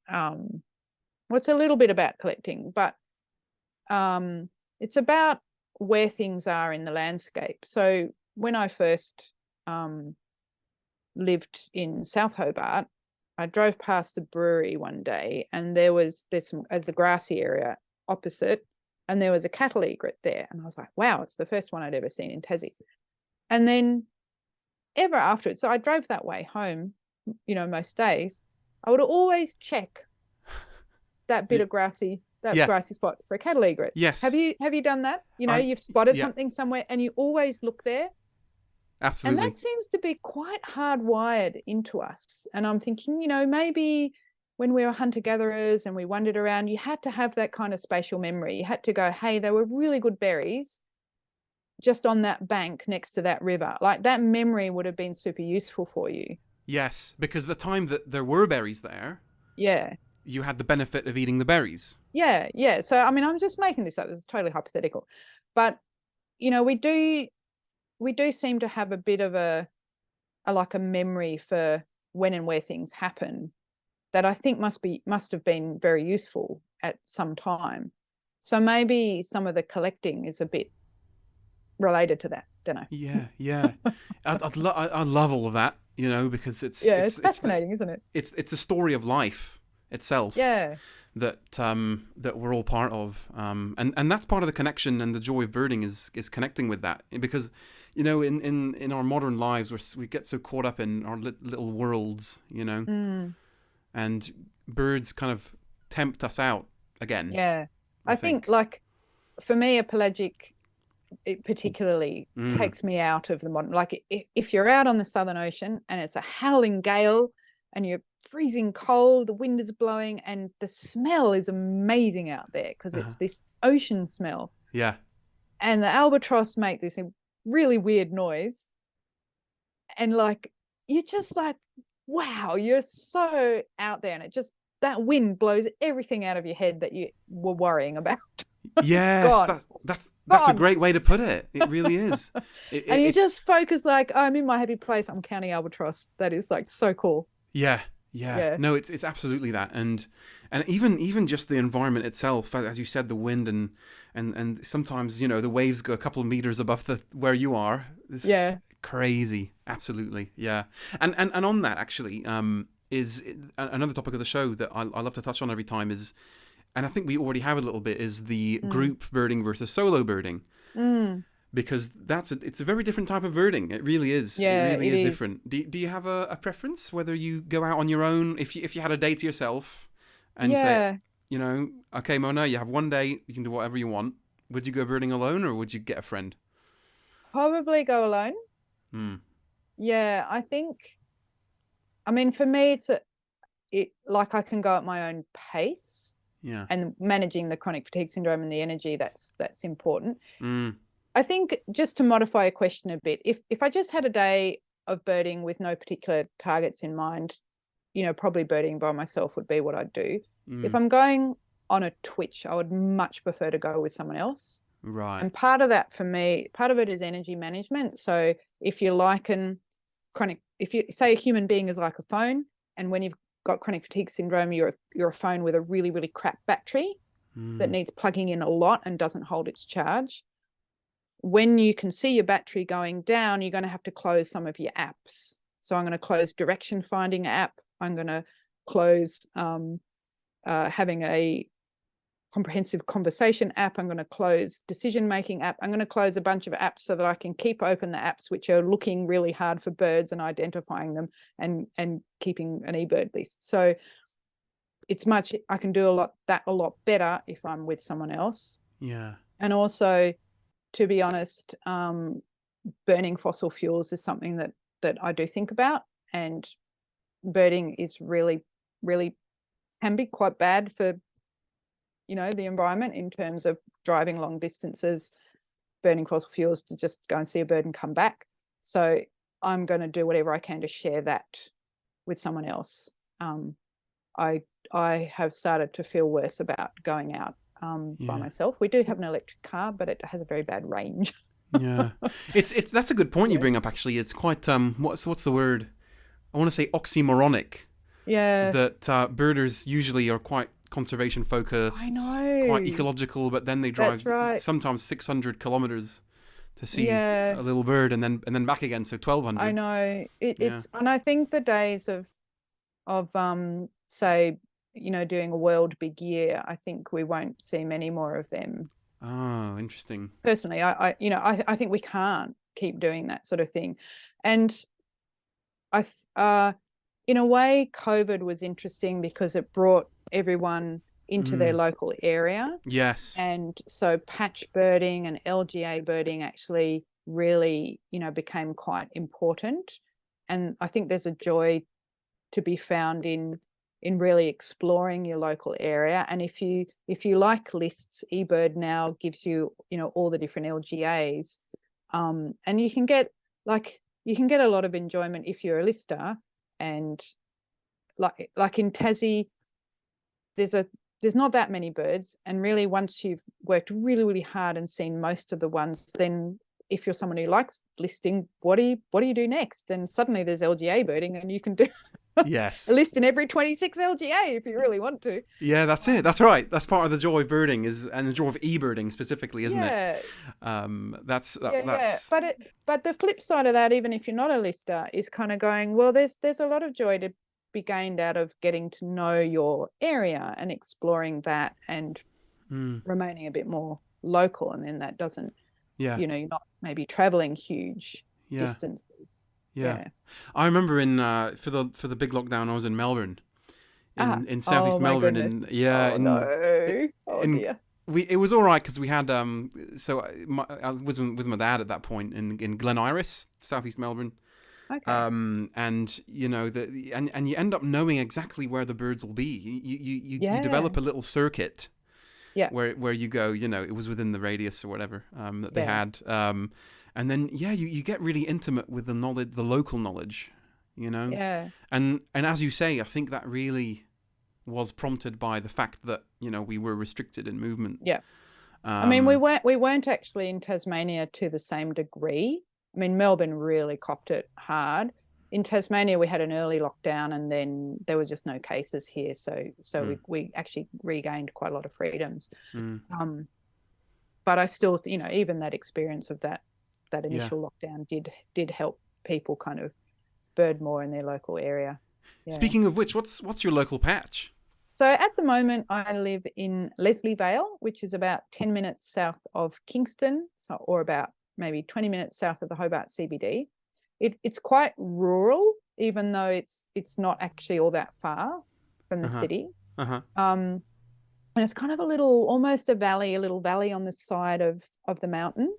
it's a little bit about collecting, but it's about where things are in the landscape. So when I first lived in South Hobart, I drove past the brewery one day, and there's a grassy area opposite, and there was a cattle egret there, and I was like, wow, it's the first one I'd ever seen in Tassie. And then ever afterwards, so I drove that way home, most days, I would always check that bit of grassy spot for a cattle egret. Yes. Have you done that? You've spotted something somewhere and you always look there. Absolutely. And that seems to be quite hardwired into us. And I'm thinking, maybe when we were hunter-gatherers and we wandered around, you had to have that kind of spatial memory. You had to go, hey, there were really good berries just on that bank next to that river. Like, that memory would have been super useful for you. Yes, because the time that there were berries there, you had the benefit of eating the berries. Yeah. So, I mean, I'm just making this up. This is totally hypothetical. But, we do seem to have a bit of a memory for when and where things happen that I think must have been very useful at some time. So maybe some of the collecting is a bit related to that. Don't know. Yeah. I love all of that, because it's fascinating, isn't it? It's a story of life itself. Yeah. That we're all part of, and that's part of the connection and the joy of birding is connecting with that, because in our modern lives we get so caught up in our little worlds, and birds kind of tempt us out again. Yeah, I think like for me, a pelagic, it particularly takes me out of the modern. Like, if you're out on the Southern Ocean and it's a howling gale and you're freezing cold, the wind is blowing, and the smell is amazing out there because it's this ocean smell. Yeah. And the albatross make this really weird noise, and like, you're just like, wow, you're so out there, and it just, that wind blows everything out of your head that you were worrying about. Yes, that's a great way to put it. It really is. And you just focus like, I'm in my happy place, I'm counting albatross. That is like so cool. Yeah. Yeah, Yeah. no, it's absolutely that, and even just the environment itself, as you said, the wind and sometimes the waves go a couple of meters above the where you are. It's Yeah. crazy, absolutely, yeah. And on that actually, is another topic of the show that I love to touch on every time is, and I think we already have a little bit, is the Mm. group birding versus solo birding. Mm. Because it's a very different type of birding. It really is. It Yeah, really it is is. different. Do you have a preference whether you go out on your own? If you had a day to yourself, and you say, Yeah, okay, Mona, you have one day, you can do whatever you want. Would you go birding alone, or would you get a friend? probably go alone. Hmm. Yeah, I mean, for me, like I can go at my own pace, Yeah. and managing the chronic fatigue syndrome and the energy, that's important. Hmm. I think, just to modify a question a bit, if I just had a day of birding with no particular targets in mind, probably birding by myself would be what I'd do. Hmm. If I'm going on a twitch, I would much prefer to go with someone else. Right. And part of that for me, part of it is energy management. So if you liken if you say a human being is like a phone, and when you've got chronic fatigue syndrome, you're a phone with a really, really crap battery that Hmm. needs plugging in a lot and doesn't hold its charge. When you can see your battery going down, you're going to have to close some of your apps. So I'm going to close direction finding app. I'm going to close having a comprehensive conversation app. I'm going to close decision making app. I'm going to close a bunch of apps so that I can keep open the apps which are looking really hard for birds and identifying them, and keeping an eBird list. So I can do a lot better if I'm with someone else. Yeah. And also, to be honest, burning fossil fuels is something that I do think about, and birding is really, really can be quite bad for the environment in terms of driving long distances, burning fossil fuels to just go and see a bird and come back. So I'm going to do whatever I can to share that with someone else. I have started to feel worse about going out by Yeah. myself. We do have an electric car, but it has a very bad range. Yeah. It's that's a good point you Yeah. bring up. Actually, it's quite what's the word? I want to say oxymoronic. Yeah. That birders usually are quite conservation I focused, quite know. ecological, but then they drive That's right. sometimes 600 kilometers to see Yeah, a little bird, and then back again, so I 1200. know. Yeah. And I think the days of say, doing a world big year, I think we won't see many more of them. Oh, interesting. Personally, I think we can't keep doing that sort of thing. And I in a way, COVID was interesting because it brought everyone into their Mm. local area. Yes. And so patch birding and LGA birding actually really, became quite important. And I think there's a joy to be found in really exploring your local area. And if you like lists, eBird now gives you, all the different LGAs. And you can get a lot of enjoyment if you're a lister. And like in Tassie, there's not that many birds, and really once you've worked really, really hard and seen most of the ones, then if you're someone who likes listing, what do you do next? And suddenly there's LGA birding, and you can do a Yes. list in every 26 LGA if you really want to. Yeah, that's it. That's right. That's part of the joy of birding, and the joy of e-birding specifically, isn't it? Yeah, That's but the flip side of that, even if you're not a lister, is kind of going, well, there's a lot of joy to be gained out of getting to know your area and exploring that, and mm, remaining a bit more local. And then that doesn't, yeah, you're not maybe traveling huge yeah, distances. yeah. Yeah. I remember in for the big lockdown, I was in Melbourne, in Oh southeast my Melbourne, goodness. and yeah, Oh no. Oh in dear. it was all right because we had so I was with my dad at that point in Glen Iris, southeast Melbourne. Okay. And and you end up knowing exactly where the birds will be. You Yeah. develop a little circuit Yeah. where you go. It was within the radius or whatever that they Yeah. had. And then you get really intimate with the knowledge, the local knowledge. Yeah. And as you say, I think that really was prompted by the fact that we were restricted in movement. Yeah. I mean, Um, we weren't actually in Tasmania to the same degree. I mean, Melbourne really copped it hard, in Tasmania, we had an early lockdown, and then there were just no cases here. So we actually regained quite a lot of freedoms. But I still, even that experience of that initial lockdown did help people kind of bird more in their local area. Yeah. Speaking of which, what's your local patch? So at the moment, I live in Leslie Vale, which is about 10 minutes south of Kingston, or about maybe 20 minutes south of the Hobart CBD. It's quite rural, even though it's not actually all that far from the city. And it's kind of almost a little valley on the side of the mountain,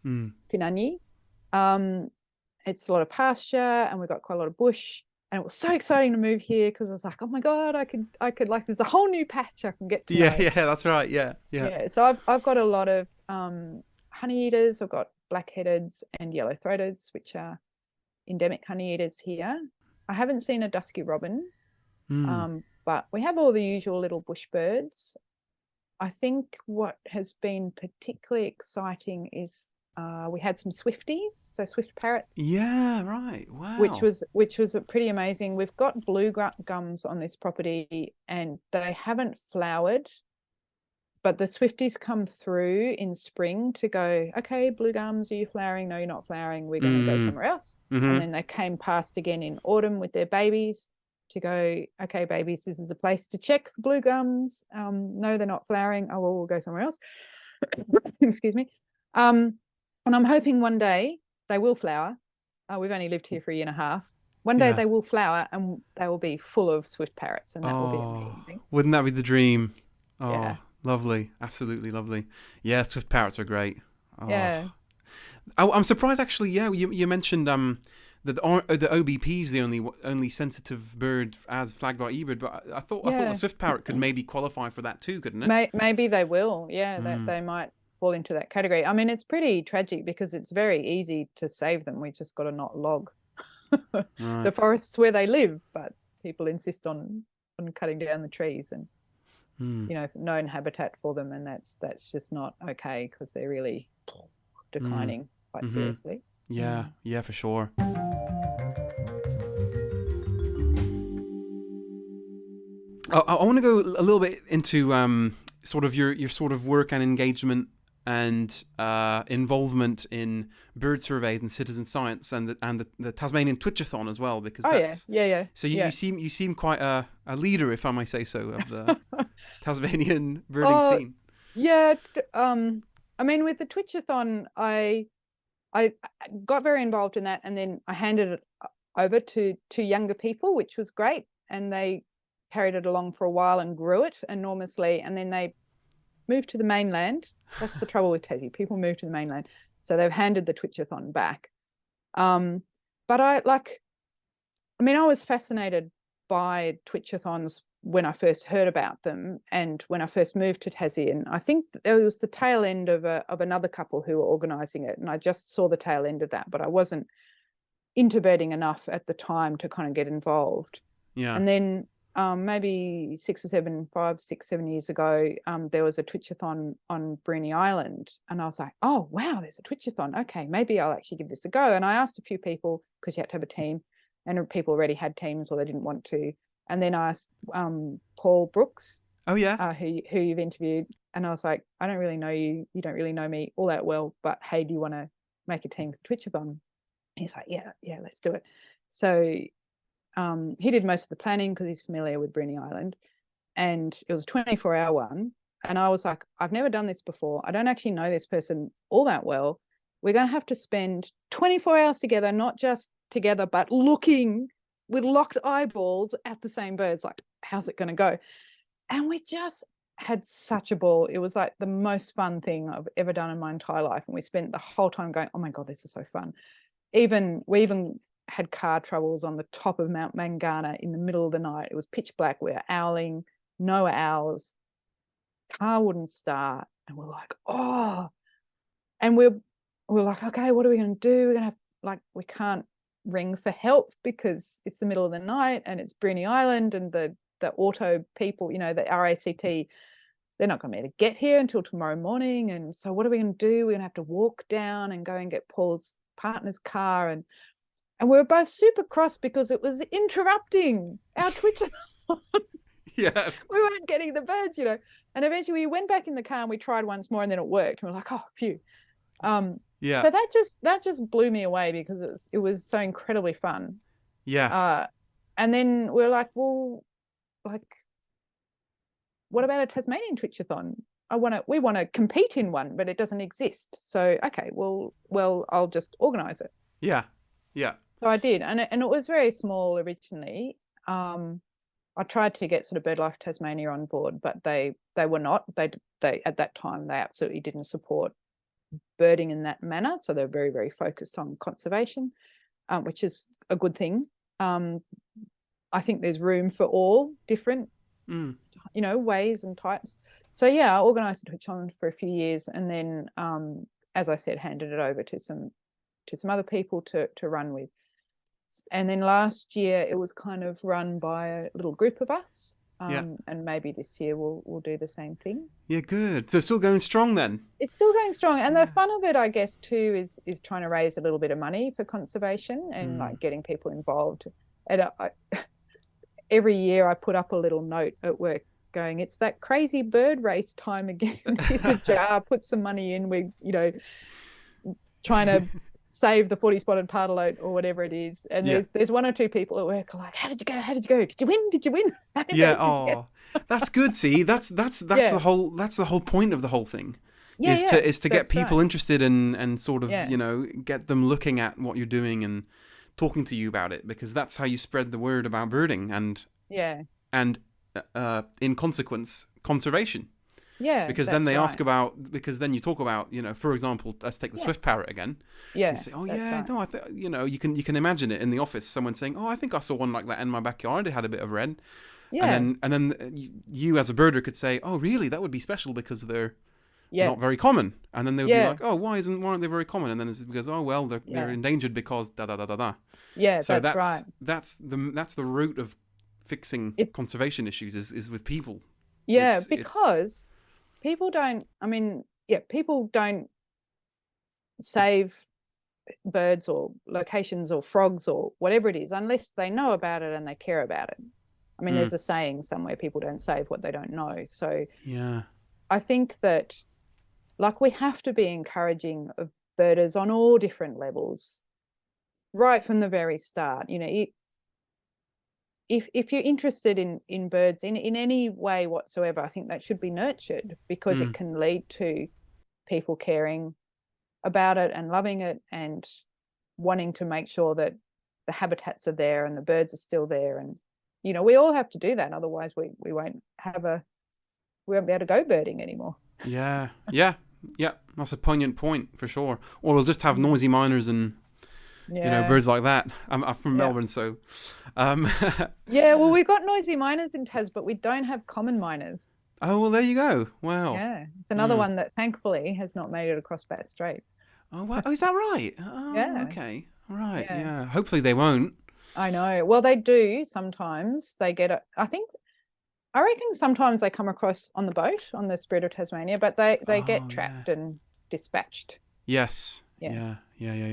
Pinanyi. It's a lot of pasture, and we've got quite a lot of bush. And it was so exciting to move here because I was like, oh my God, I could like, there's a whole new patch I can get to know. Yeah, that's right. Yeah. So I've got a lot of honey eaters. I've got black-headeds and yellow-throateds, which are endemic honey eaters here. I haven't seen a dusky robin, but we have all the usual little bush birds. I think what has been particularly exciting is we had some swifties, so swift parrots. Yeah, right. Wow. Which was pretty amazing. We've got blue gums on this property, and they haven't flowered, but the swifties come through in spring to go, okay, blue gums, are you flowering? No, you're not flowering. We're going to go somewhere else. And then they came past again in autumn with their babies to go, okay, babies, this is a place to check for blue gums. No, they're not flowering. Oh, well, we'll go somewhere else. Excuse me. And I'm hoping one day they will flower. We've only lived here for a year and a half. One day they will flower, and they will be full of swift parrots, and that will be amazing. Wouldn't that be the dream? Oh, yeah. Lovely. Absolutely lovely. Yeah, swift parrots are great. Oh. Yeah. I'm surprised, actually. Yeah, you mentioned that the OBP is the only sensitive bird as flagged by eBird, but I thought the swift parrot could maybe qualify for that too, couldn't it? Maybe they will. Yeah, they might fall into that category. I mean, it's pretty tragic because it's very easy to save them. We just got to not log the forests where they live, but people insist on cutting down the trees and known habitat for them, and that's just not okay because they're really declining quite seriously. Yeah, for sure. I want to go a little bit into sort of your sort of work and engagement and involvement in bird surveys and citizen science and the Tasmanian Twitchathon as well, because yeah. So you seem quite a leader, if I may say so, of the Tasmanian birding scene. Yeah, I mean, with the Twitchathon, I got very involved in that, and then I handed it over to younger people, which was great, and they carried it along for a while and grew it enormously, and then they moved to the mainland. That's the trouble with Tassie. People move to the mainland. So they've handed the Twitchathon back. But I was fascinated by Twitchathons when I first heard about them and when I first moved to Tassie. And I think there was the tail end of another couple who were organising it. And I just saw the tail end of that, but I wasn't into birding enough at the time to kind of get involved. Yeah. And then maybe 5, 6, 7 years ago, there was a Twitchathon on Bruny Island, and I was like, oh wow, there's a Twitchathon. Okay, maybe I'll actually give this a go. And I asked a few people, because you had to have a team, and people already had teams or they didn't want to. And then I asked Paul Brooks, who you've interviewed, and I was like, I don't really know you don't really know me all that well, but hey, do you want to make a team for the Twitchathon? He's like, yeah, let's do it. So he did most of the planning because he's familiar with Bruny Island, and it was a 24-hour one. And I was like, I've never done this before. I don't actually know this person all that well. We're going to have to spend 24 hours together, not just together, but looking with locked eyeballs at the same birds. Like, how's it going to go? And we just had such a ball. It was like the most fun thing I've ever done in my entire life. And we spent the whole time going, oh my God, this is so fun. We even had car troubles on the top of Mount Mangana in the middle of the night. It was pitch black. We were owling, no owls. Car wouldn't start. And we're like, oh. And we're like, okay, what are we going to do? We're going to have, we can't ring for help because it's the middle of the night and it's Bruny Island, and the auto people, the RACT, they're not going to be able to get here until tomorrow morning. And so what are we going to do? We're going to have to walk down and go and get Paul's partner's car. And we were both super cross because it was interrupting our Twitch. Yeah. We weren't getting the birds, you know. And eventually we went back in the car and we tried once more, and then it worked. And we're like, oh, phew. Yeah. So that just blew me away because it was so incredibly fun. Yeah. And then we're like, well, like, what about a Tasmanian Twitchathon? We want to compete in one, but it doesn't exist. So okay, well, I'll just organize it. Yeah. Yeah. So I did, and it was very small originally. I tried to get sort of BirdLife Tasmania on board, but they were not. They at that time they absolutely didn't support birding in that manner. So they're very, very focused on conservation, which is a good thing. I think there's room for all different, ways and types. So yeah, I organised a Twitchathon for a few years, and then, as I said, handed it over to some other people to run with. And then last year it was kind of run by a little group of us. And maybe this year we'll do the same thing. Yeah, good. So it's still going strong then? It's still going strong. And the fun of it, I guess, too, is trying to raise a little bit of money for conservation and like getting people involved. And every year I put up a little note at work going, it's that crazy bird race time again. Here's a jar, put some money in. We, trying to save the 40-spotted pardalote or whatever it is. And there's one or two people at work are like, how did you go? How did you go? Did you win? Did you win? That's good. See, that's the whole point of the whole thing. Is to get people interested and sort of, get them looking at what you're doing and talking to you about it, because that's how you spread the word about birding and in consequence conservation. Yeah, because then they ask about, because then you talk about, for example, let's take the swift parrot again. Yeah. You say, you can imagine it in the office, someone saying, oh, I think I saw one like that in my backyard. It had a bit of red. Yeah. And then you as a birder could say, oh, really? That would be special because they're not very common. And then they would be like, oh, why aren't they very common? And then it's because, oh, well, they're endangered because da da da da da. Yeah, so that's right. That's the root of fixing conservation issues is with people. Yeah, because people don't save birds or locations or frogs or whatever it is unless they know about it and they care about it. I mean, there's a saying somewhere, people don't save what they don't know. So yeah, I think that we have to be encouraging of birders on all different levels right from the very start. If you're interested in birds in any way whatsoever, I think that should be nurtured, because it can lead to people caring about it and loving it and wanting to make sure that the habitats are there and the birds are still there. And, we all have to do that. Otherwise we won't be able to go birding anymore. Yeah. That's a poignant point for sure. Or we'll just have noisy miners and birds like that. I'm from Melbourne, so well, we've got noisy miners in Tas, but we don't have common miners. Oh, well, there you go. Wow. Yeah, it's another one that thankfully has not made it across Bass Strait. Oh, wow. Oh, is that right? Oh, yeah. Okay. Right. Yeah. Hopefully they won't. I know. Well, they do sometimes. They get I reckon sometimes they come across on the boat on the Spirit of Tasmania, but they get trapped and dispatched. Yes. Yeah,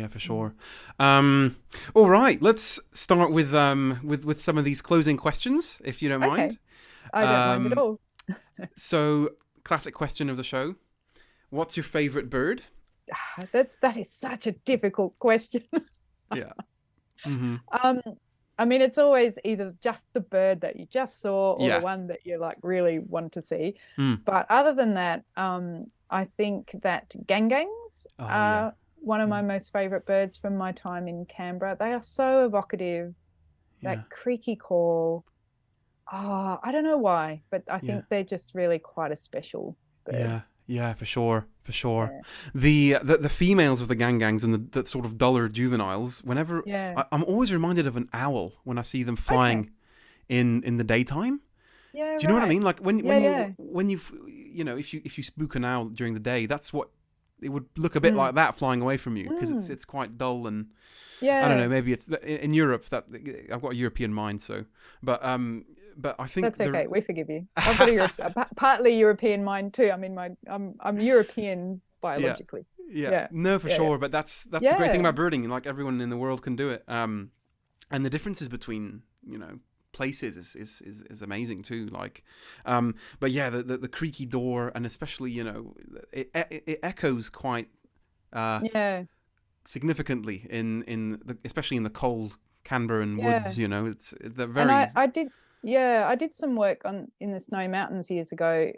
for sure. All right, let's start with some of these closing questions, if you don't mind. I don't mind at all. So, classic question of the show: what's your favorite bird? That is such a difficult question. Yeah. Mm-hmm. I mean, it's always either just the bird that you just saw or the one that you really want to see. But other than that, I think that gangangs are one of my most favorite birds from my time in Canberra. They are so evocative. That creaky call. Oh, I don't know why, but I think they're just really quite a special bird. Yeah, for sure. Yeah. The females of the gangangs and the sort of duller juveniles, whenever I'm always reminded of an owl when I see them flying in the daytime. Yeah, do you know what I mean? Like when you if you spook an owl during the day, that's what it would look a bit like, that flying away from you, because it's quite dull. And I don't know, maybe it's in Europe that I've got a European mind, so but I think that's okay. We forgive you. I've got a partly European mind too. I mean, I'm European biologically. Yeah. No, for Yeah. sure. But that's the great thing about birding. Like, everyone in the world can do it. And the differences between, places is amazing too. Like, but yeah, the creaky door, and especially, it echoes quite Yeah. significantly especially in the cold Canberran Yeah. woods. They're And very. I did some work in the Snowy Mountains years ago,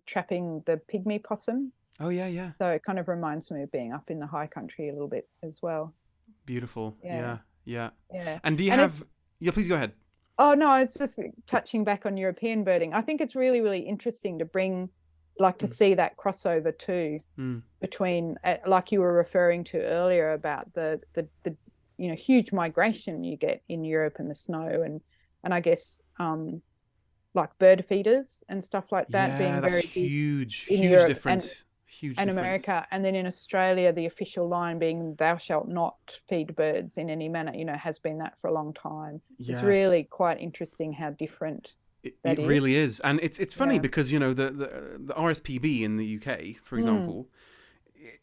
trapping the pygmy possum. Oh yeah, yeah. So it kind of reminds me of being up in the high country a little bit as well. Beautiful. Yeah. Yeah, yeah. Yeah. And do you And have? it's, Yeah, please go ahead. oh no, it's just touching back on European birding. I think it's really, really interesting to bring, like, to see that crossover too, between, like you were referring to earlier about the huge migration you get in Europe and the snow, and I guess like bird feeders and stuff like that Yeah, being that's very big huge, in huge Europe difference. Huge and difference. America, and then in Australia the official line being "Thou shalt not feed birds in any manner," has been that for a long time. It's Yes. really quite interesting how different that It is. really is, and it's funny Yeah. because the RSPB in the UK, for Mm. example,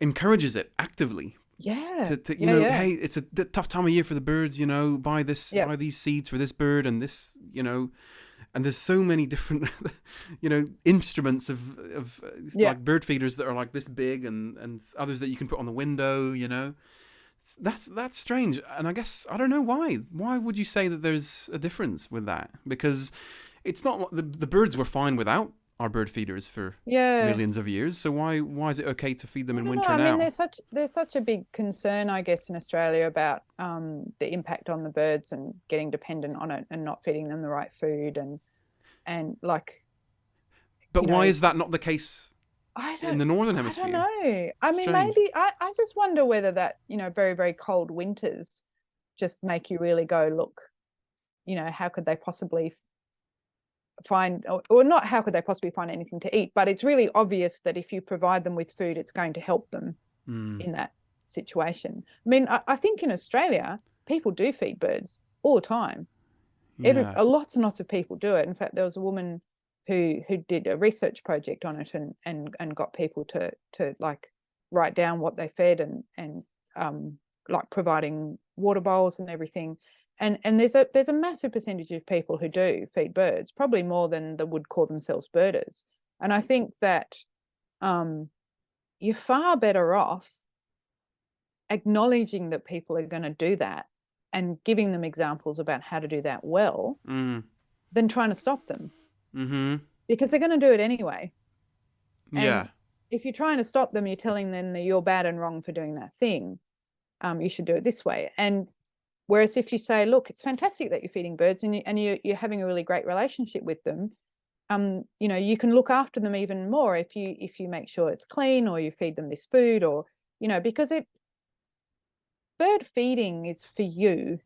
encourages it actively. Yeah. To Yeah. Yeah. hey, it's a tough time of year for the birds. Buy Yeah. these seeds for this bird and this. And there's so many different, instruments of Yeah. like bird feeders that are like this big, and others that you can put on the window. That's strange, and I guess I don't know why. Why would you say that there's a difference with that? Because it's not the birds were fine without our bird feeders for Yeah. millions of years. So why is it okay to feed them I in don't know. winter I mean, now? there's such a big concern, I guess, in Australia about the impact on the birds and getting dependent on it and not feeding them the right food, and like, But why is that not the case I in don't the northern I don't hemisphere? know. I mean, Strange. maybe I just wonder whether that, very, very cold winters just make you really go, look, how could they possibly find, or not how could they possibly find anything to eat, but it's really obvious that if you provide them with food, it's going to help them in that situation. I mean, I think in Australia, people do feed birds all the time. Yeah. Lots and lots of people do it. In fact, there was a woman who did a research project on it, and got people to like write down what they fed, and like providing water bowls and everything. And there's a massive percentage of people who do feed birds, probably more than that would call themselves birders. And I think that you're far better off acknowledging that people are going to do that and giving them examples about how to do that well than trying to stop them, because they're going to do it anyway. Yeah. And if you're trying to stop them, you're telling them that you're bad and wrong for doing that thing. You should do it this way. And whereas if you say, look, it's fantastic that you're feeding birds, and you're having a really great relationship with them, you can look after them even more if you make sure it's clean, or you feed them this food, or because bird feeding is for you.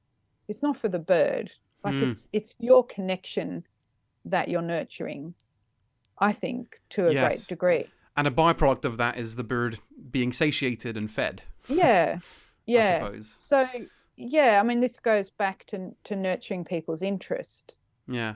It's not for the bird. Like, it's your connection that you're nurturing, I think, to a great Yes. degree. And a byproduct of that is the bird being satiated and fed. Yeah. I Yeah. suppose. So yeah, I mean, this goes back to nurturing people's interest. Yeah.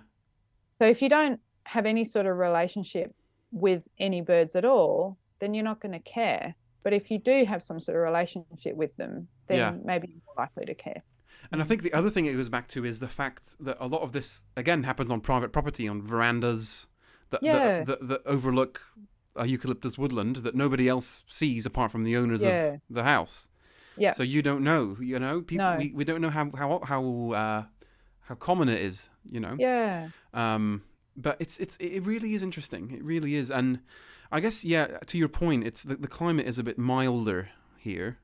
So if you don't have any sort of relationship with any birds at all, then you're not going to care. But if you do have some sort of relationship with them, Yeah. then maybe you're more likely to care. And I think the other thing it goes back to is the fact that a lot of this, again, happens on private property, on verandas that overlook a eucalyptus woodland that nobody else sees apart from the owners of the house. Yeah. So you don't know, people. No. We don't know how common it is, Yeah. But it really is interesting. It really is, and I guess to your point, it's the climate is a bit milder here.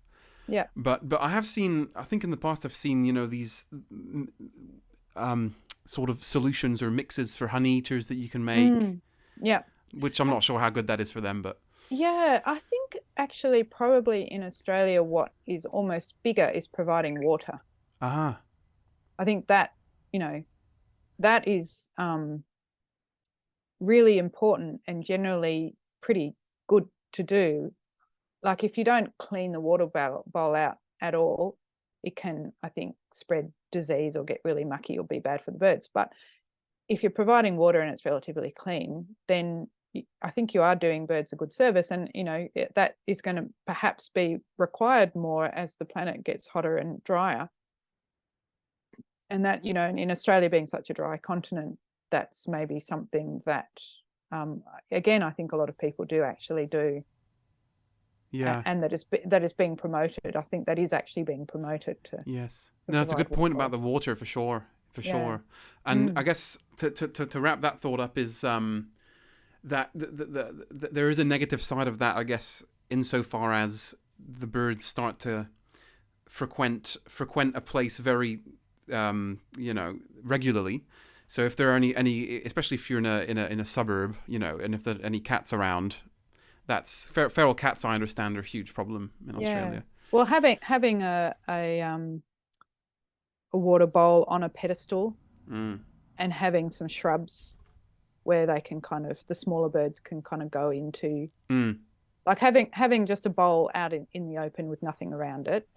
Yeah. But I have seen, I think in the past I've seen, these sort of solutions or mixes for honey eaters that you can make. Yeah. Which I'm not sure how good that is for them, but yeah, I think actually probably in Australia what is almost bigger is providing water. I think that, that is really important and generally pretty good to do. Like, if you don't clean the water bowl out at all, it can, I think, spread disease or get really mucky or be bad for the birds. But if you're providing water and it's relatively clean, then I think you are doing birds a good service, and that is going to perhaps be required more as the planet gets hotter and drier. And that, in Australia being such a dry continent, that's maybe something that, again, I think a lot of people do actually do. Yeah. And that is being promoted. I think that is actually being promoted to. Yes. No, that's a good point about the water, for sure. And I guess to wrap that thought up is that there is a negative side of that, I guess, insofar as the birds start to frequent a place very regularly. So if there are any, especially if you're in a suburb, and if there are any cats around, that's feral cats, I understand, are a huge problem in Australia. Well, having a water bowl on a pedestal and having some shrubs where they can the smaller birds can go into, like having just a bowl out in the open with nothing around it.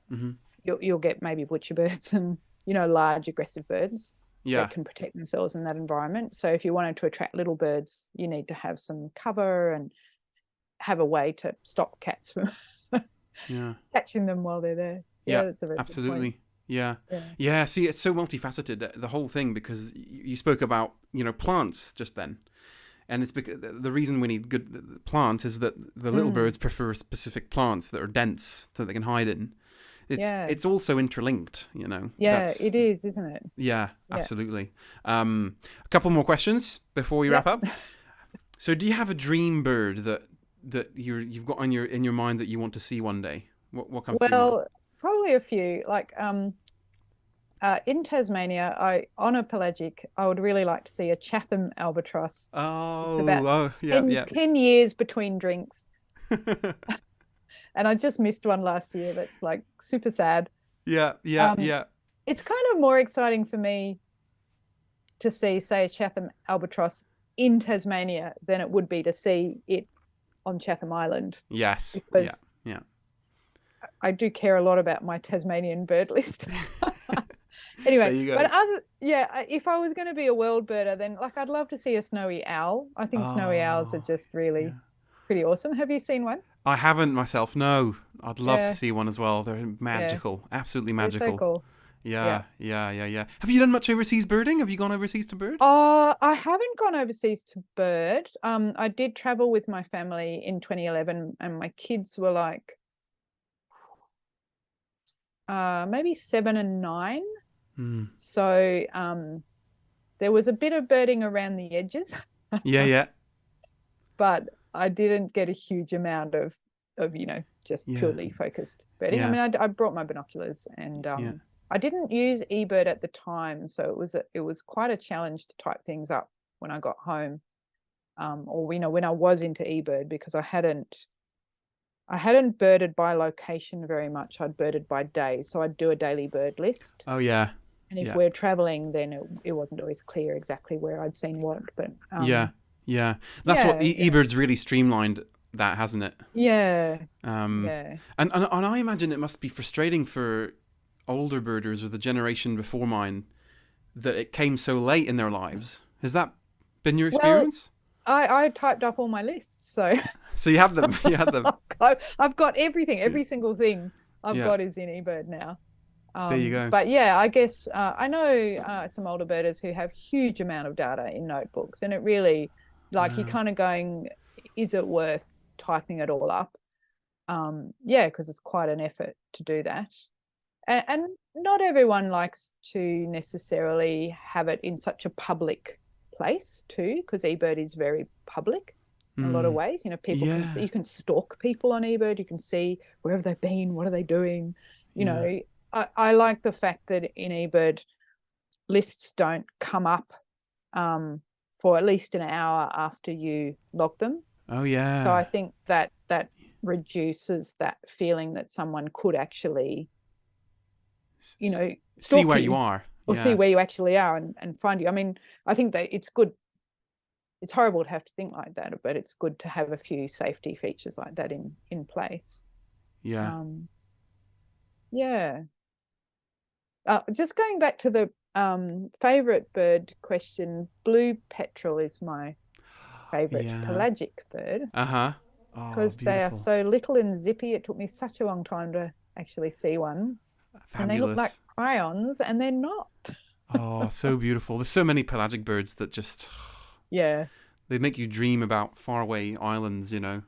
You'll get maybe butcher birds and large aggressive birds that can protect themselves in that environment. So if you wanted to attract little birds, you need to have some cover and have a way to stop cats from catching them while they're there. That's a very absolutely good point. Yeah. See, it's so multifaceted, the whole thing, because you spoke about plants just then, and it's because the reason we need good plants is that the little birds prefer specific plants that are dense so they can hide in. It's also interlinked, It is, isn't it? Yeah, absolutely. A couple more questions before we wrap up. So do you have a dream bird that you've got in your mind that you want to see one day? What comes to your mind? Well, probably a few. Like in Tasmania, on a pelagic, I would really like to see a Chatham albatross. Oh, it's about 10 years between drinks. And I just missed one last year. That's like super sad. Yeah. It's kind of more exciting for me to see, say, a Chatham albatross in Tasmania than it would be to see it on Chatham Island. Yes. Because yeah. I do care a lot about my Tasmanian bird list. Anyway, there you go. But if I was going to be a world birder, then I'd love to see a snowy owl. I think snowy owls are just really pretty awesome. Have you seen one? I haven't myself. No, I'd love to see one as well. They're magical, absolutely magical. They're so cool. Yeah. Have you done much overseas birding? Have you gone overseas to bird? I haven't gone overseas to bird. I did travel with my family in 2011, and my kids were like maybe 7 and 9. So there was a bit of birding around the edges. Yeah. But I didn't get a huge amount of just purely focused birding. I mean, I brought my binoculars, and I didn't use eBird at the time, so it was quite a challenge to type things up when I got home, or when I was into eBird, because I hadn't birded by location very much. I'd birded by day, so I'd do a daily bird list. Oh yeah. And if we're traveling, then it wasn't always clear exactly where I'd seen what. But that's what eBird's really streamlined that, hasn't it? And I imagine it must be frustrating for older birders or the generation before mine that it came so late in their lives. Has that been your experience? Well, I typed up all my lists, so you have them. I've got everything. Every single thing I've got is in eBird now. There you go. But I guess I know some older birders who have huge amount of data in notebooks, and it really, you're kind of going, is it worth typing it all up? Because it's quite an effort to do that. And not everyone likes to necessarily have it in such a public place too, because eBird is very public in a lot of ways. People can see, you can stalk people on eBird, you can see where have they been, what are they doing. I like the fact that in eBird, lists don't come up for at least an hour after you log them. Oh yeah. So I think that reduces that feeling that someone could actually, see where you are, or see where you actually are and find you. I mean, I think that it's good. It's horrible to have to think like that, but it's good to have a few safety features like that in place. Just going back to the favorite bird question, blue petrel is my favorite Yeah. pelagic bird Uh-huh. Oh, because they are beautiful. so little and zippy. It took me such a long time to actually see one. And they look like Fabulous. crayons, and they're not. Oh, so beautiful. There's so many pelagic birds that just Yeah. they make you dream about faraway islands, you know.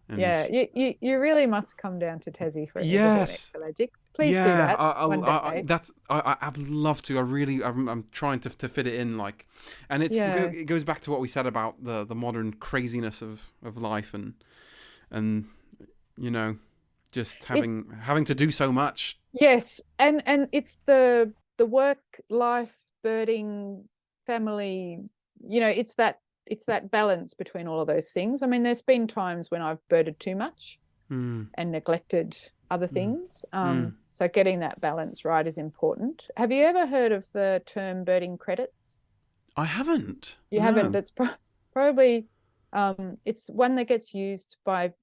And Yeah. You really must come down to Tassie for a look at an yes, pelagic. Please do yeah, that one day. I'd love to. I'm trying to fit it in, like, and Yeah. it goes back to what we said about the modern craziness of life and you know, just It having to do so much. Yes, and it's the work life birding family, it's that balance between all of those things. I mean, there's been times when I've birded too much Mm, and neglected other mm, things. mm. So getting that balance right is important. Have you ever heard of the term birding credits? I haven't. You haven't. No. That's probably it's one that gets used by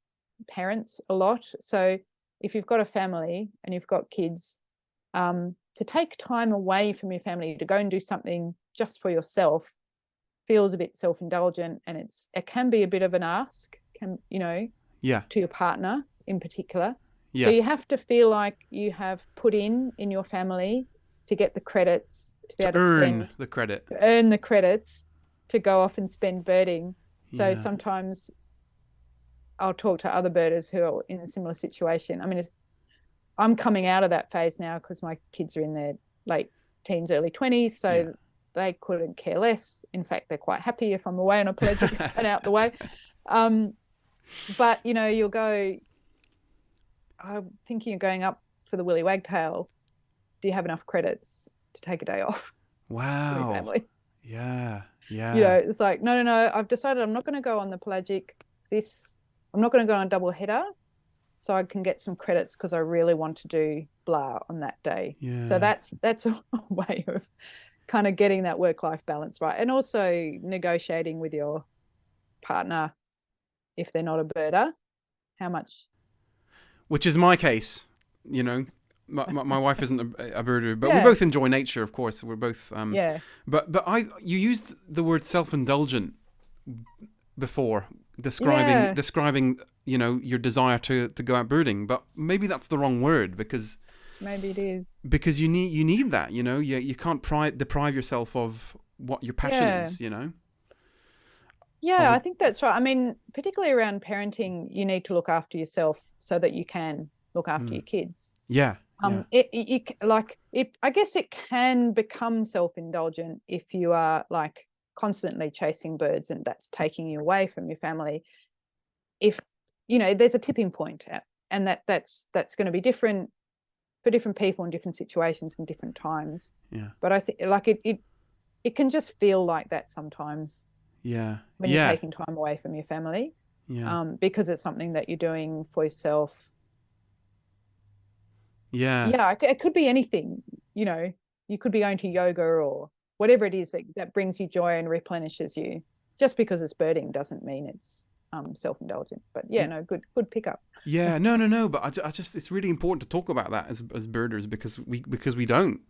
parents a lot. So if you've got a family and you've got kids, to take time away from your family to go and do something just for yourself feels a bit self-indulgent, and it can be a bit of an ask, Yeah. to your partner in particular. So Yeah. you have to feel like you have put in your family to get the credits to be To able earn the credit. to earn the credits to go off and spend birding. So Yeah. sometimes I'll talk to other birders who are in a similar situation. I mean, I'm coming out of that phase now because my kids are in their late teens, early 20s. Yeah. So they couldn't care less. In fact, they're quite happy if I'm away on a pelagic and out the way. But, you'll go, I'm thinking of going up for the willy wagtail. Do you have enough credits to take a day off from your Wow. family? Yeah. Yeah. It's like, no, I've decided I'm not going to go on the pelagic. I'm not going to go on a double header so I can get some credits because I really want to do blah on that day. So Yeah. that's a way of kind of getting that work-life balance right. And also negotiating with your partner, if they're not a birder, how much. Which is my case, you know. My wife isn't a birder, but we Yeah. both enjoy nature, of course. We're both Yeah. but you used the word self-indulgent before Yeah. describing your desire to go out birding, but maybe that's the wrong word because Maybe it is. you need that, you can't deprive yourself of what your passion is, Yeah, I think that's right. I mean, particularly around parenting, you need to look after yourself so that you can look after your kids. Yeah. I guess it can become self-indulgent if you are like constantly chasing birds and that's taking you away from your family. If there's a tipping point, and that's going to be different for different people in different situations and different times. Yeah. But I think like it can just feel like that sometimes. Yeah. When you're taking time away from your family. Yeah. Because it's something that you're doing for yourself. Yeah. It could be anything. You could be going to yoga or whatever it is that brings you joy and replenishes you. Just because it's birding doesn't mean it's self-indulgent. But good pickup. Yeah, no. But I just it's really important to talk about that as birders because we don't.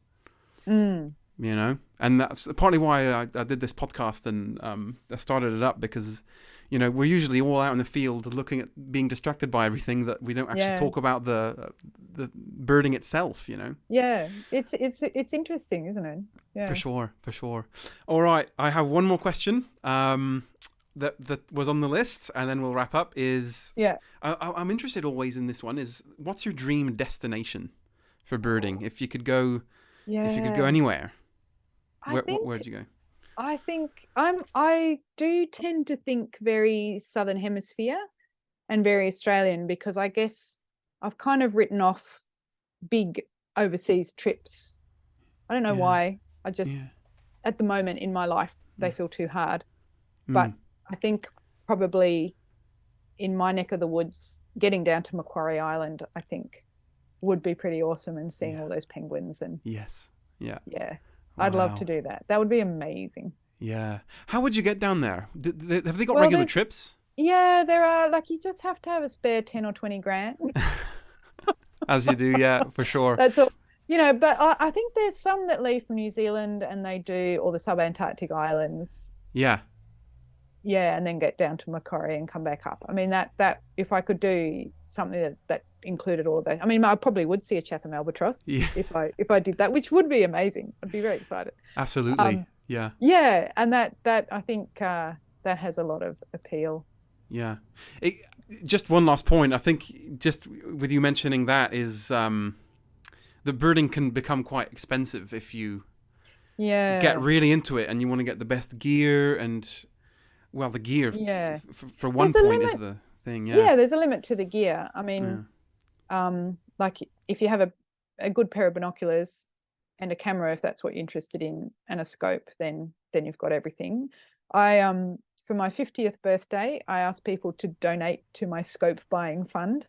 And that's partly why I did this podcast and I started it up because we're usually all out in the field looking at being distracted by everything that we don't actually talk about the birding itself. Yeah, it's interesting, isn't it? Yeah, for sure. All right, I have one more question that was on the list, and then we'll wrap up. I'm interested always in this one. Is what's your dream destination for birding? If you could go, anywhere. Where'd you go? I think I do tend to think very Southern Hemisphere and very Australian because I guess I've kind of written off big overseas trips. I don't know why. I just at the moment in my life they feel too hard. But I think probably in my neck of the woods, getting down to Macquarie Island, I think would be pretty awesome, and seeing all those penguins and I'd love to do that. That would be amazing. Yeah. How would you get down there? Have they got regular trips? Yeah, there are. Like, you just have to have a spare 10 or 20 grand. As you do, yeah, for sure. That's all. But I think there's some that leave from New Zealand and they do all the subantarctic islands. Yeah. yeah, and then get down to Macquarie and come back up. I mean, that if I could do something that included all of that, I mean, I probably would see a Chatham albatross Yeah, if I did that, which would be amazing. I'd be very excited. absolutely. Yeah. Yeah, and that I think that has a lot of appeal. Yeah. It, just one last point. I think just with you mentioning that is the birding can become quite expensive if you get Yeah, really into it and you want to get the best gear and well, the gear yeah. for one There's a point is limit. the thing. Yeah. Yeah, there's a limit to the gear. I Yeah. mean, like if you have a good pair of binoculars and a camera, if that's what you're interested in, and a scope, then you've got everything. I for my 50th birthday, I asked people to donate to my scope buying fund.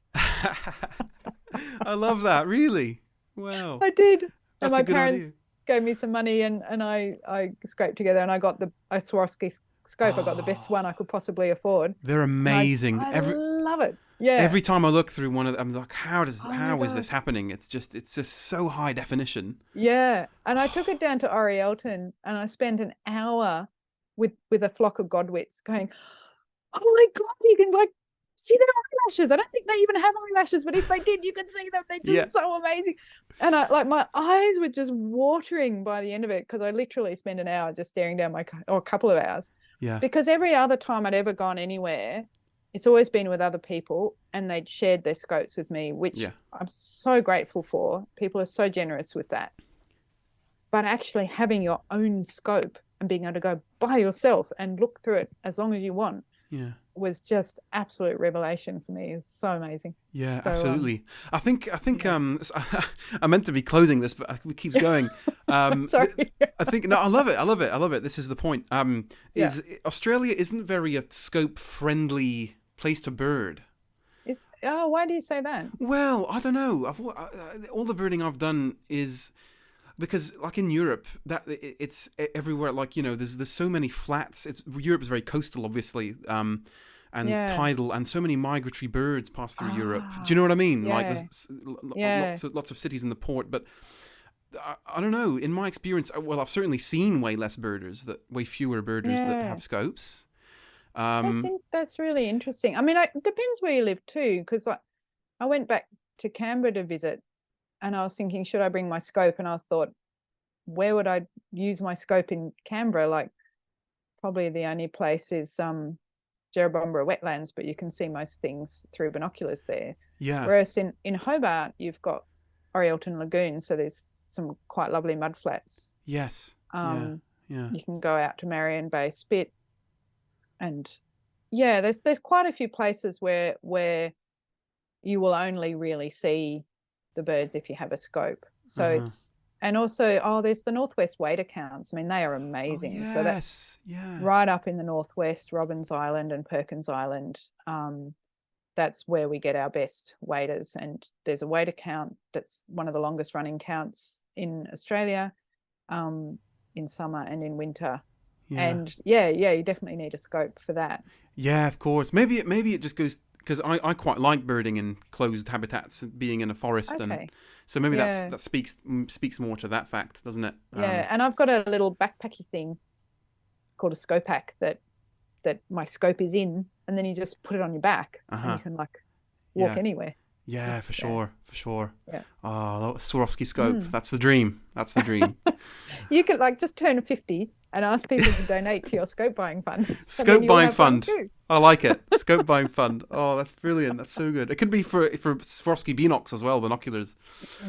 I love that. Really. Wow. I did, and That's a my good idea. parents gave me some money, and I scraped together, and I got a Swarovski scope. I got the best one Oh, I could possibly afford, they're and amazing. I love it. Yeah. Every time I look through one of them, I'm like, Oh my how is this God. happening? It's just so high definition. Yeah. And I took it down to Orielton, and I spent an hour with a flock of godwits going, oh my God, you can like see their eyelashes. I don't think they even have eyelashes, but if they did, you could see them. They're Yeah. just so amazing. And I like my eyes were just watering by the end of it, because I literally spent an hour just staring down or a couple of hours. Yeah. Because every other time I'd ever gone anywhere, it's always been with other people, and they'd shared their scopes with me, which Yeah. I'm so grateful for. People are so generous with that. But actually having your own scope and being able to go by yourself and look through it as long as you want Yeah. was just absolute revelation for me. It's so amazing. Yeah, So absolutely. I think yeah. I meant to be closing this, but it keeps going. Sorry. I think no, I love it. I love it. I love it. This is the point. Yeah. Is Australia isn't very a scope friendly place to bird. Why do you say that? Well, I don't know. All the birding I've done is because, like in Europe, it's everywhere. Like there's so many flats. Europe is very coastal, obviously, and Yeah. tidal, and so many migratory birds pass through Europe. Do you know what I mean? Like Yeah. there's Yeah. lots of cities in the port, but I don't know. In my experience, well, I've certainly seen way fewer birders that Yeah. have scopes. That's really interesting. I mean, it depends where you live too, because I went back to Canberra to visit, and I was thinking, should I bring my scope? And I thought, where would I use my scope in Canberra? Like, probably the only place is Jerrabomberra wetlands, but you can see most things through binoculars there. Yeah. Whereas in Hobart, you've got Orielton Lagoon, so there's some quite lovely mud flats. Yes. Yeah. Yeah. You can go out to Marion Bay Spit, and yeah, there's quite a few places where you will only really see the birds if you have a scope. So it's, and also, there's the Northwest Wader counts. I mean, they are amazing. Oh, yes. So that's yeah. right up in the Northwest, Robbins Island and Perkins Island. That's where we get our best waders. And there's a wader count that's one of the longest running counts in Australia, in summer and in winter. Yeah. And yeah, you definitely need a scope for that. Yeah, of course. Maybe it just goes because I quite like birding in closed habitats, being in a forest, Okay. and so maybe that speaks more to that fact, doesn't it? Yeah, and I've got a little backpacky thing called a scopack that my scope is in, and then you just put it on your back, and you can like walk anywhere. Yeah, for sure. Yeah. Oh, that Swarovski scope. That's the dream. You could like just turn 50 and ask people to donate to your scope buying fund. Scope buying fund. I like it. Scope buying fund. Oh, that's brilliant. That's so good. It could be for Swarovski binocs as well, binoculars.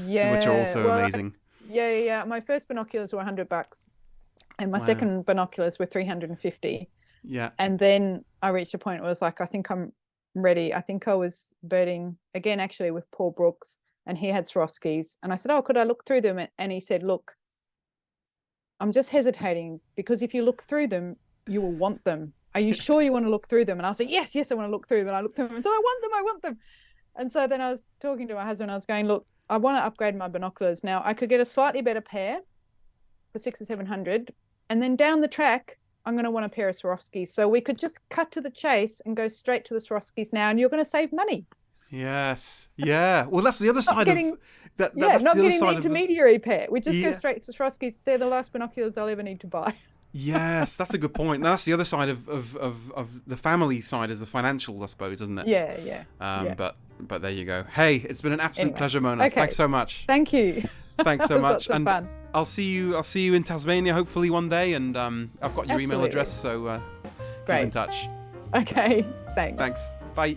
Yeah. Which are also amazing. Yeah. My first binoculars were $100, and my second binoculars were $350. Yeah. And then I reached a point where I was like, I think I'm ready. I think I was birding again, actually, with Paul Brooks, and he had Swarovskis. And I said, could I look through them? And he said, look, I'm just hesitating, because if you look through them, you will want them. Are you sure you want to look through them? And I was like, yes, I want to look through them. And I looked through them and said, I want them. And so then I was talking to my husband. I was going, look, I want to upgrade my binoculars. Now, I could get a slightly better pair for $600 or $700. And then down the track, I'm going to want a pair of Swarovskis. So we could just cut to the chase and go straight to the Swarovskis now, and you're going to save money. Yes. Yeah. Well, that's the other side of that. Not getting the intermediary pair. We just go straight to Swarovskis. They're the last binoculars I'll ever need to buy. Yes, that's a good point. Now, that's the other side of the family side, is the financials, I suppose, isn't it? Yeah, yeah. But there you go. Hey, it's been an absolute pleasure, Mona. Okay. Thanks so much. Thank you. Thanks so It was much. lots of And fun. I'll see you in Tasmania hopefully one day. And I've got your email Absolutely. address, so keep Great. in touch. Okay. Thanks. Thanks. Bye.